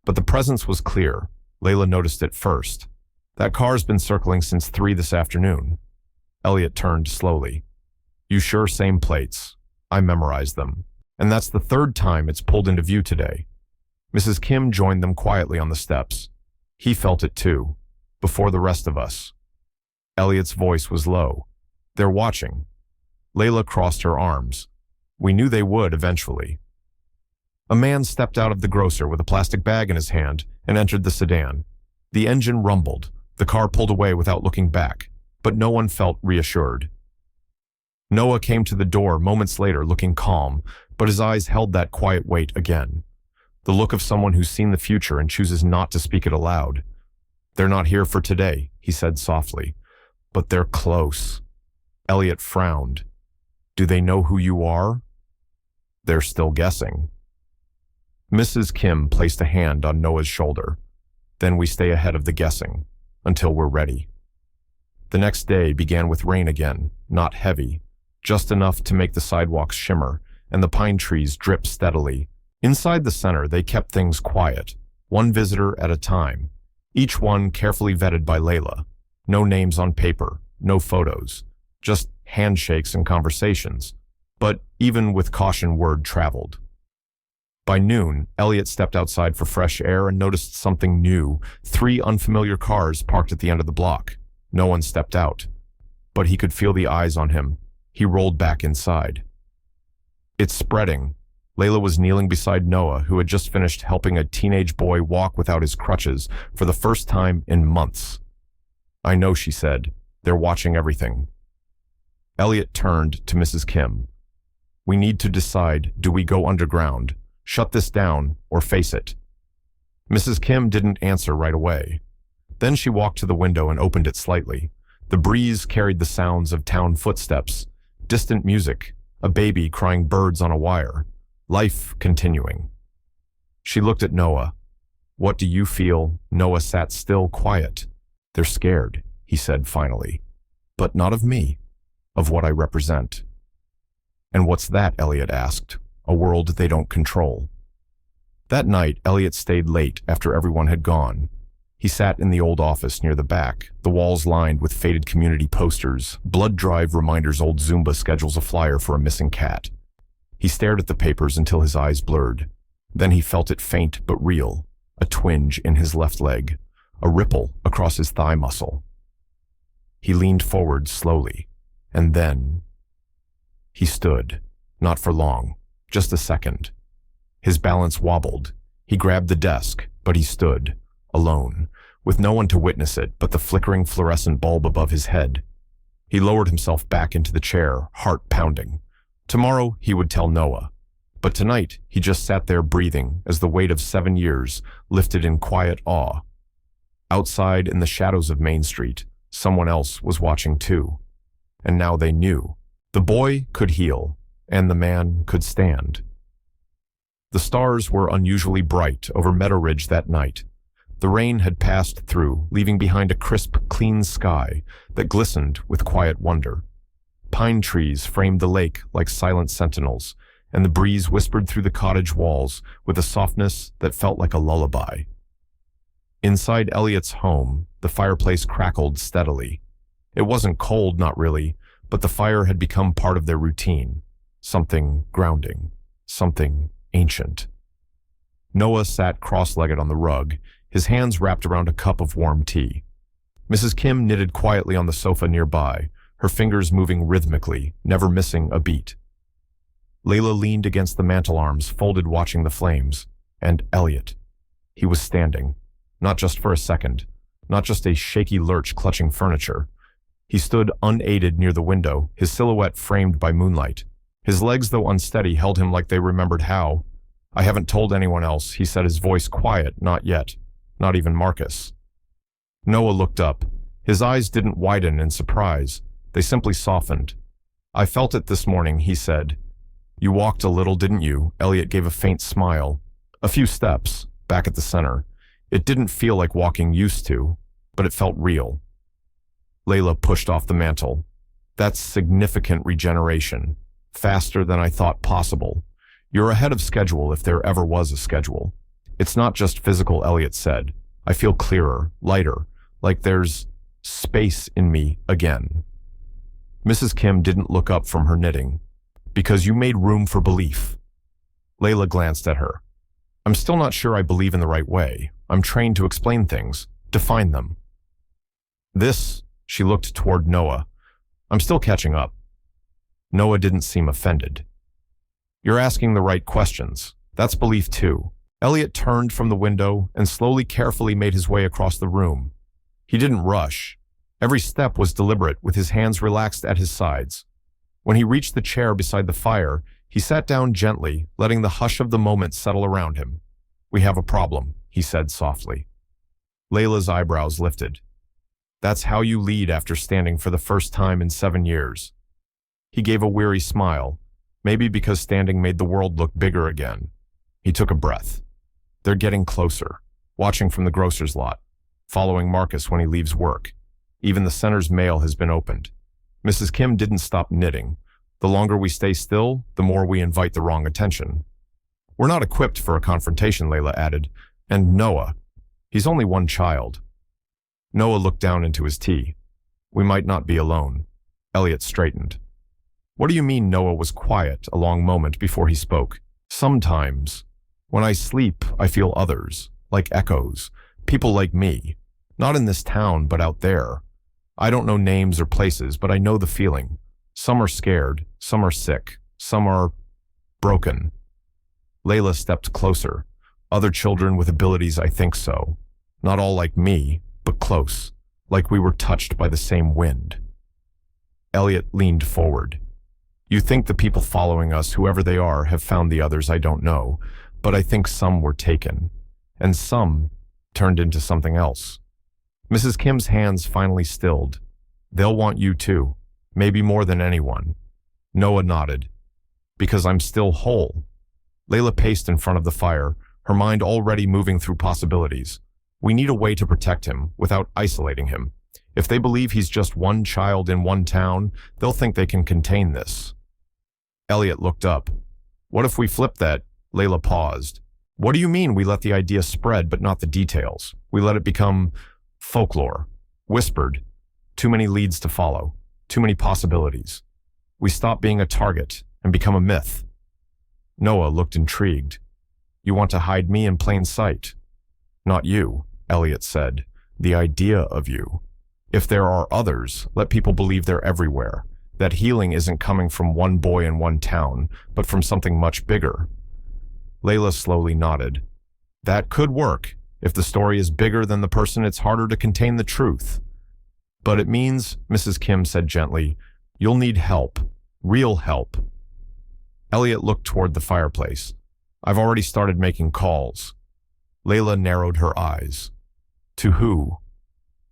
But the presence was clear. Layla noticed it first. "That car's been circling since 3 this afternoon." Elliot turned slowly. "You sure? Same plates. I memorized them. And that's the 3rd time it's pulled into view today." Mrs. Kim joined them quietly on the steps. He felt it too, before the rest of us. Elliot's voice was low. "They're watching." Layla crossed her arms. "We knew they would eventually." A man stepped out of the grocer with a plastic bag in his hand and entered the sedan. The engine rumbled. The car pulled away without looking back, but no one felt reassured. Noah came to the door moments later, looking calm, but his eyes held that quiet weight again. The look of someone who's seen the future and chooses not to speak it aloud. "They're not here for today," he said softly. "But they're close." Elliot frowned. "Do they know who you are?" "They're still guessing." Mrs. Kim placed a hand on Noah's shoulder. "Then we stay ahead of the guessing, until we're ready." The next day began with rain again, not heavy, just enough to make the sidewalks shimmer and the pine trees drip steadily. Inside the center, they kept things quiet, one visitor at a time, each one carefully vetted by Layla. No names on paper, no photos, just handshakes and conversations. But even with caution, word traveled. By noon, Elliot stepped outside for fresh air and noticed something new. 3 unfamiliar cars parked at the end of the block. No one stepped out, but he could feel the eyes on him. He rolled back inside. "It's spreading." Layla was kneeling beside Noah, who had just finished helping a teenage boy walk without his crutches for the first time in months. "I know," she said. "They're watching everything." Elliot turned to Mrs. Kim. "We need to decide, do we go underground, shut this down, or face it?" Mrs. Kim didn't answer right away. Then she walked to the window and opened it slightly. The breeze carried the sounds of town footsteps, distant music, a baby crying, birds on a wire, life continuing. She looked at Noah. "What do you feel?" Noah sat still, quiet. "They're scared," he said finally. "But not of me, of what I represent." "And what's that?" Elliot asked. "A world they don't control." That night, Elliot stayed late after everyone had gone. He sat in the old office near the back, the walls lined with faded community posters, blood drive reminders, old Zumba schedules, a flyer for a missing cat. He stared at the papers until his eyes blurred. Then he felt it faint but real, a twinge in his left leg, a ripple across his thigh muscle. He leaned forward slowly, and then he stood, not for long, just a second. His balance wobbled. He grabbed the desk, but he stood, alone, with no one to witness it but the flickering fluorescent bulb above his head. He lowered himself back into the chair, heart pounding. Tomorrow he would tell Noah. But tonight, he just sat there breathing as the weight of 7 years lifted in quiet awe. Outside in the shadows of Main Street, someone else was watching too. And now they knew. The boy could heal, and the man could stand. The stars were unusually bright over Meadow Ridge that night. The rain had passed through, leaving behind a crisp, clean sky that glistened with quiet wonder. Pine trees framed the lake like silent sentinels, and the breeze whispered through the cottage walls with a softness that felt like a lullaby. Inside Elliot's home, the fireplace crackled steadily. It wasn't cold, not really, but the fire had become part of their routine. Something grounding, something ancient. Noah sat cross-legged on the rug, his hands wrapped around a cup of warm tea. Mrs. Kim knitted quietly on the sofa nearby, her fingers moving rhythmically, never missing a beat. Layla leaned against the mantel arms, folded watching the flames. And Elliot. He was standing. Not just for a second. Not just a shaky lurch clutching furniture. He stood unaided near the window, his silhouette framed by moonlight. His legs, though unsteady, held him like they remembered how. "I haven't told anyone else," he said, his voice quiet. "Not yet. Not even Marcus." Noah looked up. His eyes didn't widen in surprise. They simply softened. "I felt it this morning," he said. "You walked a little, didn't you?" Elliot gave a faint smile. "A few steps, back at the center. It didn't feel like walking used to, but it felt real." Layla pushed off the mantel. "That's significant regeneration. Faster than I thought possible. You're ahead of schedule if there ever was a schedule." "It's not just physical," Elliot said. "I feel clearer, lighter, like there's space in me again." Mrs. Kim didn't look up from her knitting. "Because you made room for belief." Layla glanced at her. "I'm still not sure I believe in the right way. I'm trained to explain things, define them." "This," she looked toward Noah. "I'm still catching up." Noah didn't seem offended. "You're asking the right questions. That's belief too." Elliot turned from the window and slowly, carefully made his way across the room. He didn't rush. Every step was deliberate, with his hands relaxed at his sides. When he reached the chair beside the fire, he sat down gently, letting the hush of the moment settle around him. "We have a problem," he said softly. Layla's eyebrows lifted. "That's how you lead after standing for the first time in 7 years." He gave a weary smile, maybe because standing made the world look bigger again. He took a breath. "They're getting closer, watching from the grocer's lot, following Marcus when he leaves work. Even the center's mail has been opened." Mrs. Kim didn't stop knitting. "The longer we stay still, the more we invite the wrong attention." "We're not equipped for a confrontation," Layla added. "And Noah, he's only one child." Noah looked down into his tea. "We might not be alone." Elliot straightened. "What do you mean?" Noah was quiet a long moment before he spoke. "Sometimes, when I sleep, I feel others, like echoes, people like me. Not in this town, but out there. I don't know names or places, but I know the feeling. Some are scared, some are sick, some are broken." Layla stepped closer. "Other children with abilities, I think so. Not all like me, but close, like we were touched by the same wind." Elliot leaned forward. "You think the people following us, whoever they are, have found the others I don't know, but I think some were taken, and some turned into something else." Mrs. Kim's hands finally stilled. "They'll want you too, maybe more than anyone." Noah nodded. "Because I'm still whole." Layla paced in front of the fire, her mind already moving through possibilities. "We need a way to protect him without isolating him. If they believe he's just one child in one town, they'll think they can contain this." Elliot looked up. "What if we flip that?" Layla paused. "What do you mean we let the idea spread but not the details? We let it become folklore, whispered, too many leads to follow, too many possibilities. We stop being a target and become a myth." Noah looked intrigued. "You want to hide me in plain sight?" "Not you," Elliot said. "The idea of you. If there are others, let people believe they're everywhere, that healing isn't coming from one boy in one town, but from something much bigger." Layla slowly nodded. "That could work. If the story is bigger than the person, it's harder to contain the truth. But it means," Mrs. Kim said gently, "you'll need help, real help." Elliot looked toward the fireplace. I've already started making calls. Layla narrowed her eyes. To who?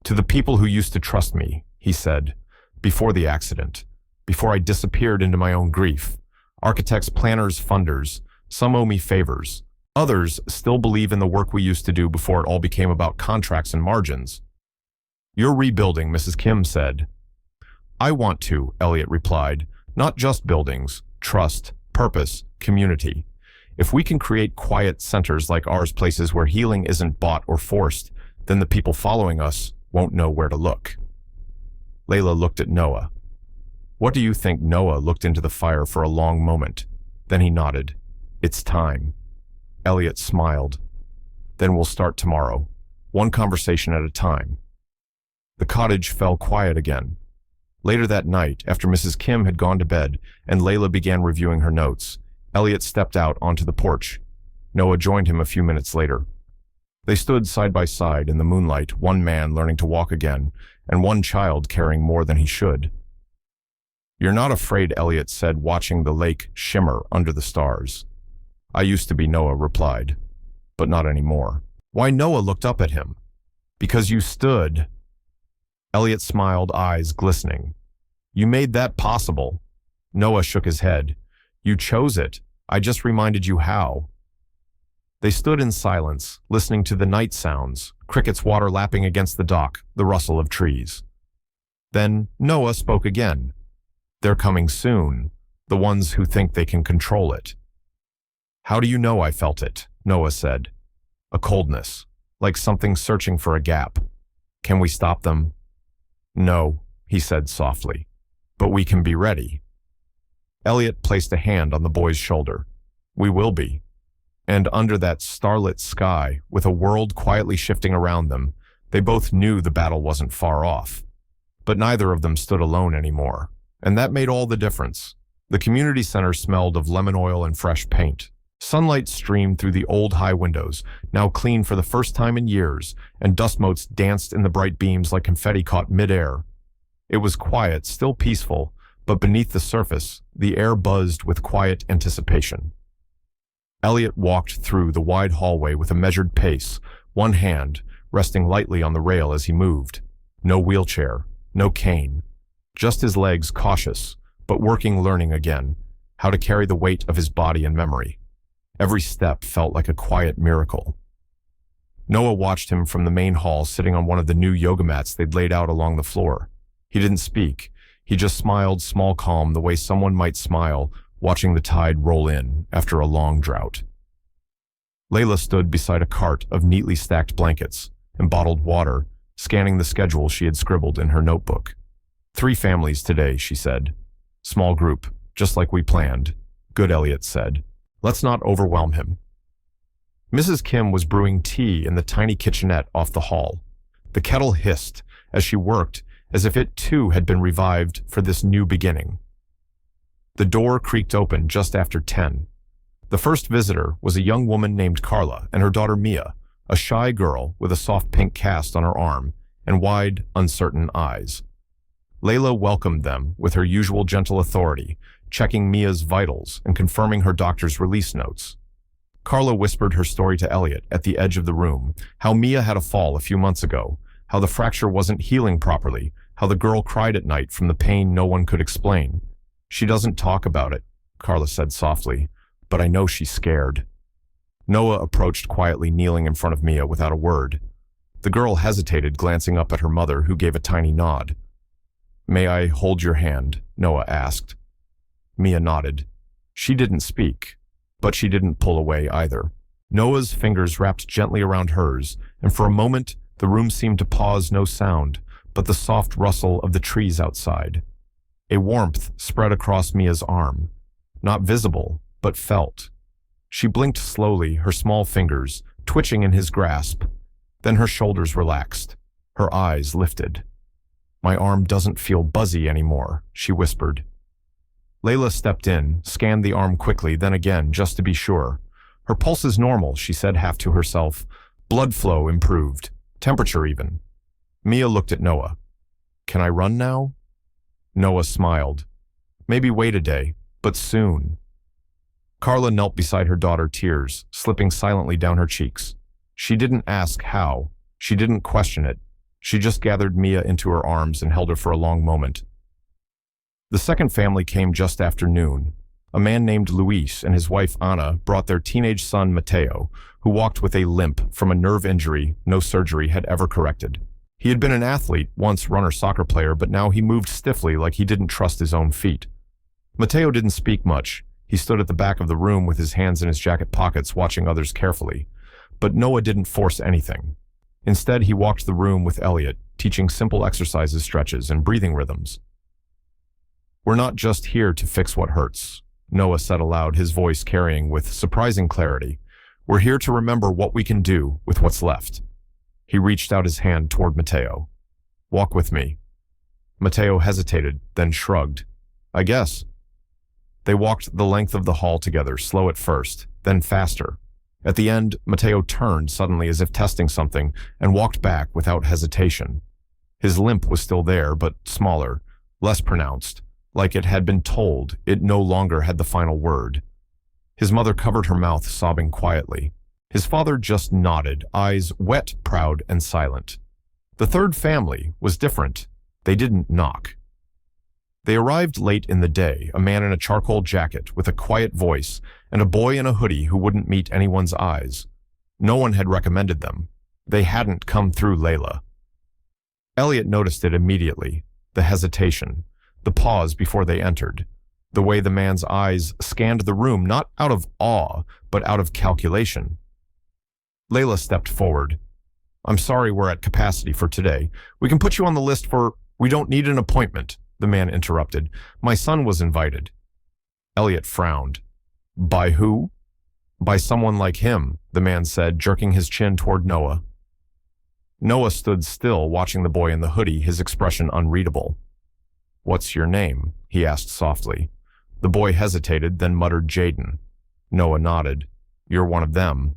To the people who used to trust me, he said, before the accident, before I disappeared into my own grief. Architects, planners, funders, some owe me favors. Others still believe in the work we used to do before it all became about contracts and margins. You're rebuilding, Mrs. Kim said. I want to, Elliot replied. Not just buildings, trust, purpose, community. If we can create quiet centers like ours, places where healing isn't bought or forced, then the people following us won't know where to look. Layla looked at Noah. What do you think? Noah looked into the fire for a long moment. Then he nodded. It's time. Elliot smiled. Then we'll start tomorrow, one conversation at a time. The cottage fell quiet again. Later that night, after Mrs. Kim had gone to bed and Layla began reviewing her notes, Elliot stepped out onto the porch. Noah joined him a few minutes later. They stood side by side in the moonlight, one man learning to walk again, and one child caring more than he should. You're not afraid, Elliot said, watching the lake shimmer under the stars. I used to be, Noah replied, but not anymore. Why? Noah looked up at him. Because you stood. Elliot smiled, eyes glistening. You made that possible. Noah shook his head. You chose it. I just reminded you how. They stood in silence, listening to the night sounds, crickets, water lapping against the dock, the rustle of trees. Then Noah spoke again. They're coming soon, the ones who think they can control it. How do you know? I felt it, Noah said. A coldness, like something searching for a gap. Can we stop them? No, he said softly, but we can be ready. Elliot placed a hand on the boy's shoulder. We will be. And under that starlit sky, with a world quietly shifting around them, they both knew the battle wasn't far off. But neither of them stood alone anymore, and that made all the difference. The community center smelled of lemon oil and fresh paint. Sunlight streamed through the old high windows, now clean for the first time in years, and dust motes danced in the bright beams like confetti caught midair. It was quiet, still peaceful, but beneath the surface, the air buzzed with quiet anticipation. Elliot walked through the wide hallway with a measured pace, one hand resting lightly on the rail as he moved. No wheelchair, no cane, just his legs cautious, but working, learning again, how to carry the weight of his body and memory. Every step felt like a quiet miracle. Noah watched him from the main hall, sitting on one of the new yoga mats they'd laid out along the floor. He didn't speak. He just smiled, small, calm, the way someone might smile watching the tide roll in after a long drought. Layla stood beside a cart of neatly stacked blankets and bottled water, scanning the schedule she had scribbled in her notebook. 3 families today, she said. Small group, just like we planned. Good, Elliot said. Let's not overwhelm him. Mrs. Kim was brewing tea in the tiny kitchenette off the hall. The kettle hissed as she worked, as if it too had been revived for this new beginning. The door creaked open just after 10. The first visitor was a young woman named Carla and her daughter Mia, a shy girl with a soft pink cast on her arm and wide, uncertain eyes. Layla welcomed them with her usual gentle authority, checking Mia's vitals and confirming her doctor's release notes. Carla whispered her story to Elliot at the edge of the room, how Mia had a fall a few months ago, how the fracture wasn't healing properly, how the girl cried at night from the pain no one could explain. She doesn't talk about it, Carla said softly, but I know she's scared. Noah approached quietly, kneeling in front of Mia without a word. The girl hesitated, glancing up at her mother, who gave a tiny nod. May I hold your hand? Noah asked. Mia nodded. She didn't speak, but she didn't pull away either. Noah's fingers wrapped gently around hers, and for a moment the room seemed to pause, no sound, but the soft rustle of the trees outside. A warmth spread across Mia's arm, not visible, but felt. She blinked slowly, her small fingers twitching in his grasp. Then her shoulders relaxed, her eyes lifted. My arm doesn't feel buzzy anymore, she whispered. Layla stepped in, scanned the arm quickly, then again, just to be sure. Her pulse is normal, she said, half to herself. Blood flow improved, temperature even. Mia looked at Noah. Can I run now? Noah smiled. Maybe wait a day, but soon. Carla knelt beside her daughter, tears slipping silently down her cheeks. She didn't ask how. She didn't question it. She just gathered Mia into her arms and held her for a long moment. The second family came just after noon. A man named Luis and his wife Ana brought their teenage son Mateo, who walked with a limp from a nerve injury no surgery had ever corrected. He had been an athlete, once runner soccer player, but now he moved stiffly like he didn't trust his own feet. Mateo didn't speak much. He stood at the back of the room with his hands in his jacket pockets, watching others carefully. But Noah didn't force anything. Instead, he walked the room with Elliot, teaching simple exercises, stretches, and breathing rhythms. "We're not just here to fix what hurts," Noah said aloud, his voice carrying with surprising clarity. "We're here to remember what we can do with what's left." He reached out his hand toward Mateo. "Walk with me." Mateo hesitated, then shrugged. "I guess." They walked the length of the hall together, slow at first, then faster. At the end, Mateo turned suddenly as if testing something and walked back without hesitation. His limp was still there, but smaller, less pronounced. Like it had been told, it no longer had the final word. His mother covered her mouth, sobbing quietly. His father just nodded, eyes wet, proud, and silent. The third family was different. They didn't knock. They arrived late in the day, a man in a charcoal jacket with a quiet voice and a boy in a hoodie who wouldn't meet anyone's eyes. No one had recommended them. They hadn't come through Layla. Elliot noticed it immediately, the hesitation, the pause before they entered, the way the man's eyes scanned the room, not out of awe, but out of calculation. Layla stepped forward. "I'm sorry we're at capacity for today. We can put you on the list for—" "We don't need an appointment," the man interrupted. "My son was invited." Elliot frowned. "By who?" "By someone like him," the man said, jerking his chin toward Noah. Noah stood still, watching the boy in the hoodie, his expression unreadable. "What's your name?" he asked softly. The boy hesitated, then muttered, "Jaden." Noah nodded. "You're one of them."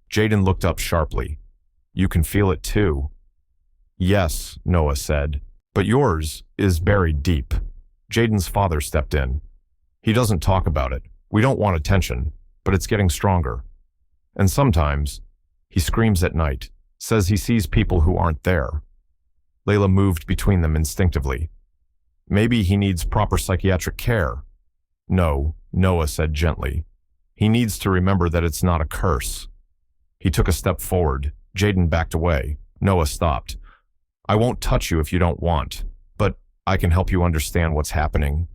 Jaden looked up sharply. "You can feel it too." "Yes," Noah said, "but yours is buried deep." Jaden's father stepped in. "He doesn't talk about it. We don't want attention, but it's getting stronger. And sometimes, he screams at night, says he sees people who aren't there." Layla moved between them instinctively. "Maybe he needs proper psychiatric care." "No," Noah said gently. "He needs to remember that it's not a curse." He took a step forward. Jaden backed away. Noah stopped. "I won't touch you if you don't want, but I can help you understand what's happening."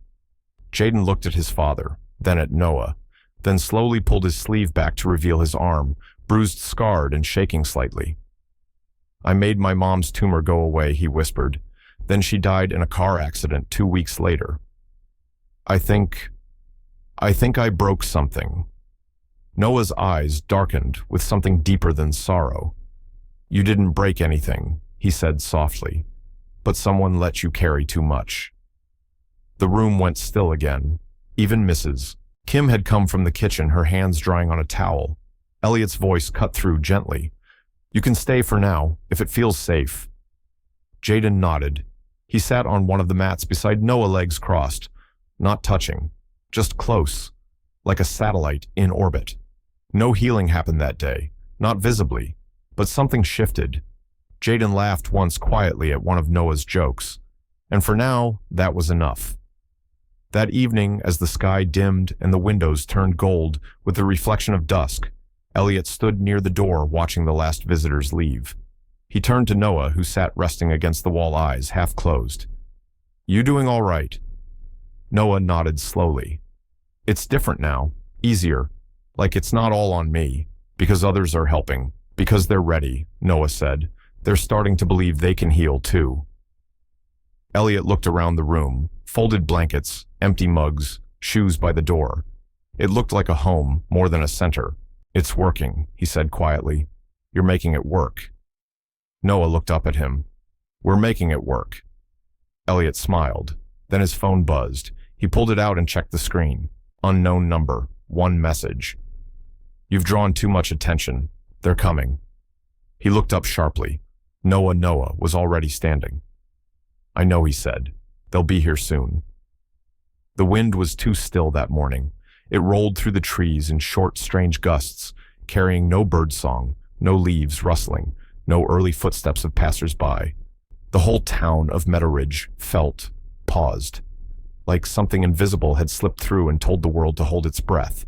Jaden looked at his father, then at Noah, then slowly pulled his sleeve back to reveal his arm, bruised, scarred, and shaking slightly. "I made my mom's tumor go away," he whispered. "Then she died in a car accident 2 weeks later. I think I broke something." Noah's eyes darkened with something deeper than sorrow. "You didn't break anything," he said softly, "but someone let you carry too much." The room went still again. Even Mrs. Kim had come from the kitchen, her hands drying on a towel. Elliot's voice cut through gently. "You can stay for now, if it feels safe." Jaden nodded. He sat on one of the mats beside Noah, legs crossed, not touching, just close, like a satellite in orbit. No healing happened that day, not visibly, but something shifted. Jaden laughed once quietly at one of Noah's jokes, and for now, that was enough. That evening, as the sky dimmed and the windows turned gold with the reflection of dusk, Elliot stood near the door watching the last visitors leave. He turned to Noah, who sat resting against the wall, eyes half closed. "You doing all right?" Noah nodded slowly. "It's different now, easier, like it's not all on me, because others are helping, because they're ready," Noah said. "They're starting to believe they can heal too." Elliot looked around the room, folded blankets, empty mugs, shoes by the door. It looked like a home, more than a center. "It's working," he said quietly. "You're making it work." Noah looked up at him. "We're making it work." Elliot smiled. Then his phone buzzed. He pulled it out and checked the screen. Unknown number, one message. "You've drawn too much attention. They're coming." He looked up sharply. Noah was already standing. "I know," he said. "They'll be here soon." The wind was too still that morning. It rolled through the trees in short, strange gusts, carrying no birdsong, no leaves rustling, no early footsteps of passers-by. The whole town of Meadow Ridge paused, like something invisible had slipped through and told the world to hold its breath.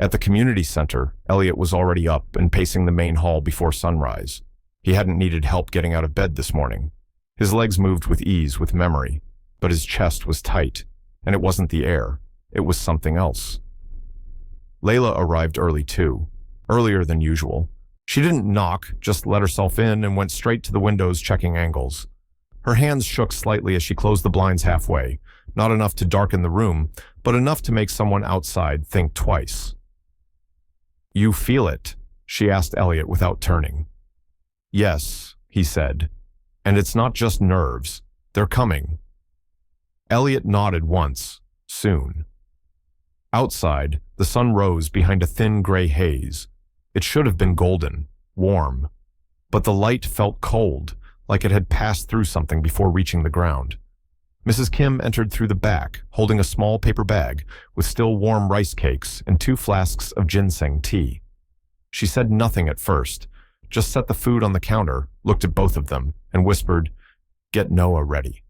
At the community center, Elliot was already up and pacing the main hall before sunrise. He hadn't needed help getting out of bed this morning. His legs moved with ease, with memory, but his chest was tight, and it wasn't the air. It was something else. Layla arrived early too, earlier than usual. She didn't knock, just let herself in and went straight to the windows checking angles. Her hands shook slightly as she closed the blinds halfway, not enough to darken the room, but enough to make someone outside think twice. "You feel it?" she asked Elliot without turning. "Yes," he said. "And it's not just nerves. They're coming." Elliot nodded once. Soon. Outside, the sun rose behind a thin gray haze. It should have been golden, warm, but the light felt cold, like it had passed through something before reaching the ground. Mrs. Kim entered through the back, holding a small paper bag with still warm rice cakes and 2 flasks of ginseng tea. She said nothing at first, just set the food on the counter, looked at both of them, and whispered, "Get Noah ready."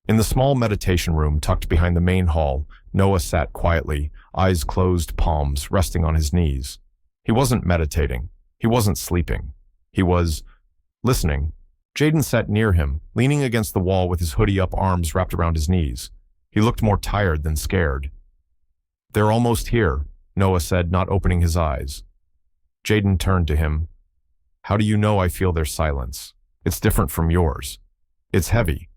In the small meditation room tucked behind the main hall, Noah sat quietly, eyes closed, palms resting on his knees. He wasn't meditating. He wasn't sleeping. He was listening. Jaden sat near him, leaning against the wall with his hoodie-up arms wrapped around his knees. He looked more tired than scared. "They're almost here," Noah said, not opening his eyes. Jaden turned to him. "How do you know I feel their silence? It's different from yours. It's heavy."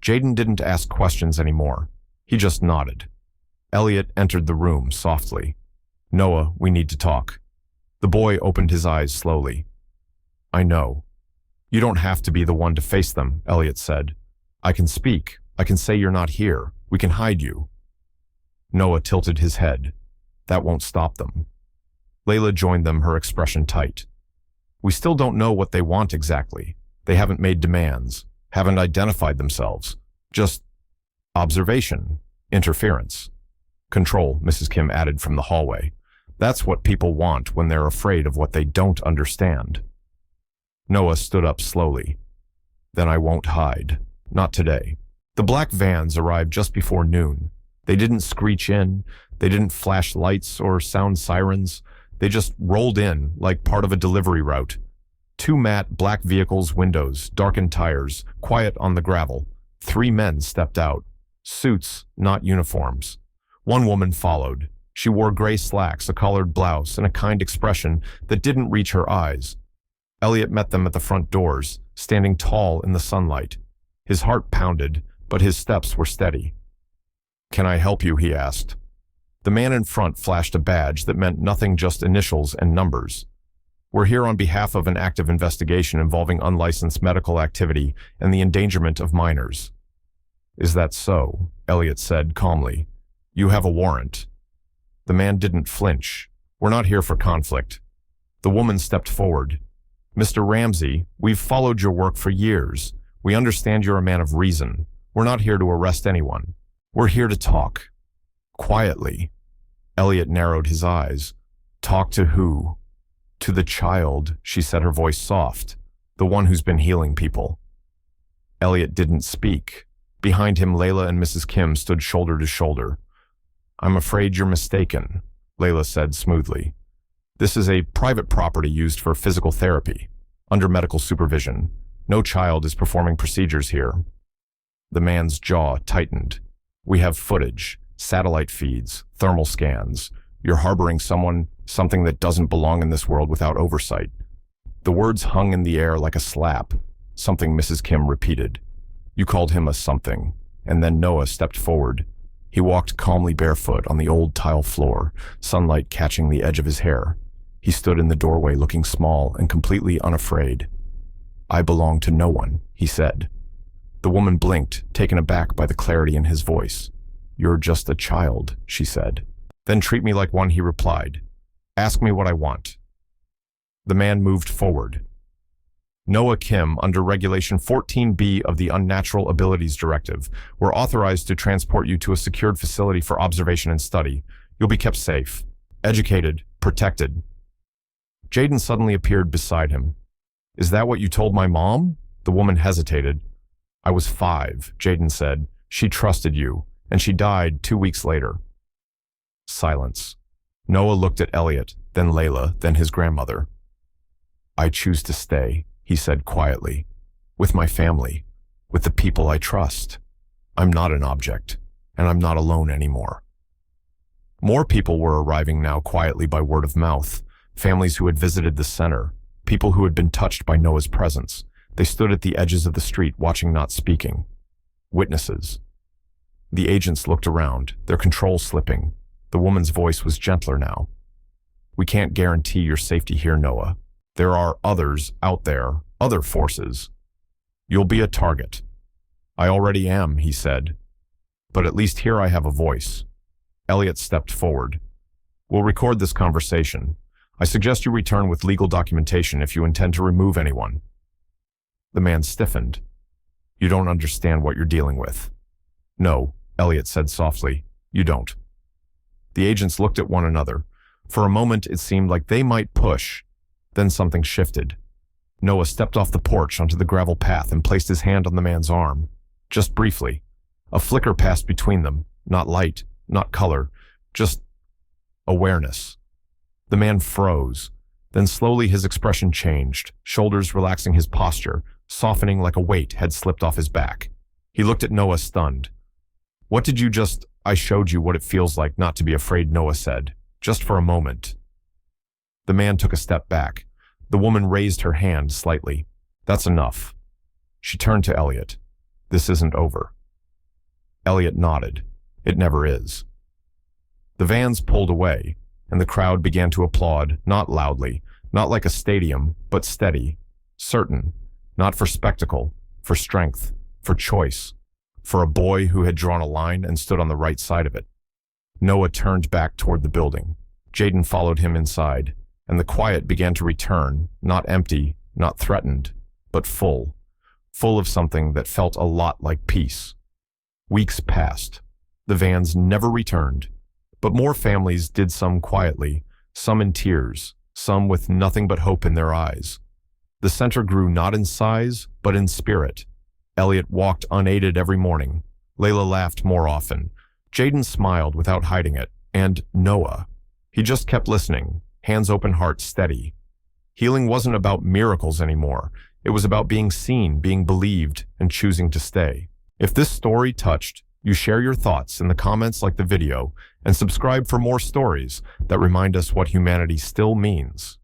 Jaden didn't ask questions anymore. He just nodded. Elliot entered the room softly. "Noah, we need to talk." The boy opened his eyes slowly. "I know. You don't have to be the one to face them," Elliot said. "I can speak. I can say you're not here. We can hide you." Noah tilted his head. "That won't stop them." Layla joined them, her expression tight. "We still don't know what they want exactly. They haven't made demands, haven't identified themselves. Just observation, interference. Control," Mrs. Kim added from the hallway. "That's what people want when they're afraid of what they don't understand." Noah stood up slowly. "Then I won't hide. Not today." The black vans arrived just before noon. They didn't screech in. They didn't flash lights or sound sirens. They just rolled in like part of a delivery route. 2 matte black vehicles' windows, darkened tires, quiet on the gravel. 3 men stepped out. Suits, not uniforms. 1 woman followed. She wore gray slacks, a collared blouse, and a kind expression that didn't reach her eyes. Elliot met them at the front doors, standing tall in the sunlight. His heart pounded, but his steps were steady. "Can I help you?" he asked. The man in front flashed a badge that meant nothing, just initials and numbers. "We're here on behalf of an active investigation involving unlicensed medical activity and the endangerment of minors." "Is that so?" Elliot said calmly. "You have a warrant." The man didn't flinch. "We're not here for conflict." The woman stepped forward. "Mr. Ramsey, we've followed your work for years. We understand you're a man of reason. We're not here to arrest anyone. We're here to talk." Quietly. Elliot narrowed his eyes. "Talk to who?" "To the child," she said, her voice soft. "The one who's been healing people." Elliot didn't speak. Behind him, Layla and Mrs. Kim stood shoulder to shoulder. "I'm afraid you're mistaken," Layla said smoothly. "This is a private property used for physical therapy, under medical supervision. No child is performing procedures here." The man's jaw tightened. "We have footage, satellite feeds, thermal scans. You're harboring something that doesn't belong in this world without oversight." The words hung in the air like a slap, something Mrs. Kim repeated. "You called him a something." And then Noah stepped forward. He walked calmly barefoot on the old tile floor, sunlight catching the edge of his hair. He stood in the doorway looking small and completely unafraid. "I belong to no one," he said. The woman blinked, taken aback by the clarity in his voice. "You're just a child," she said. "Then treat me like one," he replied. "Ask me what I want." The man moved forward. Noah Kim, under Regulation 14B of the Unnatural Abilities Directive, were authorized to transport you to a secured facility for observation and study. You'll be kept safe, educated, protected. Jaden suddenly appeared beside him. Is that what you told my mom? The woman hesitated. I was 5, Jaden said. She trusted you, and she died 2 weeks later. Silence. Noah looked at Elliot, then Layla, then his grandmother. I choose to stay, he said quietly, with my family, with the people I trust. I'm not an object, and I'm not alone anymore. More people were arriving now quietly by word of mouth, families who had visited the center, people who had been touched by Noah's presence. They stood at the edges of the street, watching, not speaking. Witnesses. The agents looked around, their control slipping. The woman's voice was gentler now. We can't guarantee your safety here, Noah. There are others out there, other forces. You'll be a target. I already am, he said. But at least here I have a voice. Elliot stepped forward. We'll record this conversation. I suggest you return with legal documentation if you intend to remove anyone. The man stiffened. You don't understand what you're dealing with. No, Elliot said softly. You don't. The agents looked at one another. For a moment, it seemed like they might push. Then something shifted. Noah stepped off the porch onto the gravel path and placed his hand on the man's arm. Just briefly. A flicker passed between them. Not light, not color, just awareness. The man froze. Then slowly his expression changed, shoulders relaxing, his posture, softening like a weight had slipped off his back. He looked at Noah, stunned. What did you just— I showed you what it feels like not to be afraid, Noah said. Just for a moment. The man took a step back. The woman raised her hand slightly. That's enough. She turned to Elliot. This isn't over. Elliot nodded. It never is. The vans pulled away, and the crowd began to applaud, not loudly, not like a stadium, but steady, certain, not for spectacle, for strength, for choice, for a boy who had drawn a line and stood on the right side of it. Noah turned back toward the building. Jaden followed him inside, and the quiet began to return, not empty, not threatened, but full of something that felt a lot like peace. Weeks passed. The vans never returned, but more families did, some quietly, some in tears, some with nothing but hope in their eyes. The center grew not in size, but in spirit. Elliot walked unaided every morning. Layla laughed more often. Jaden smiled without hiding it. And Noah. He just kept listening, hands open, heart steady. Healing wasn't about miracles anymore. It was about being seen, being believed, and choosing to stay. If this story touched, you share your thoughts in the comments, like the video, and subscribe for more stories that remind us what humanity still means.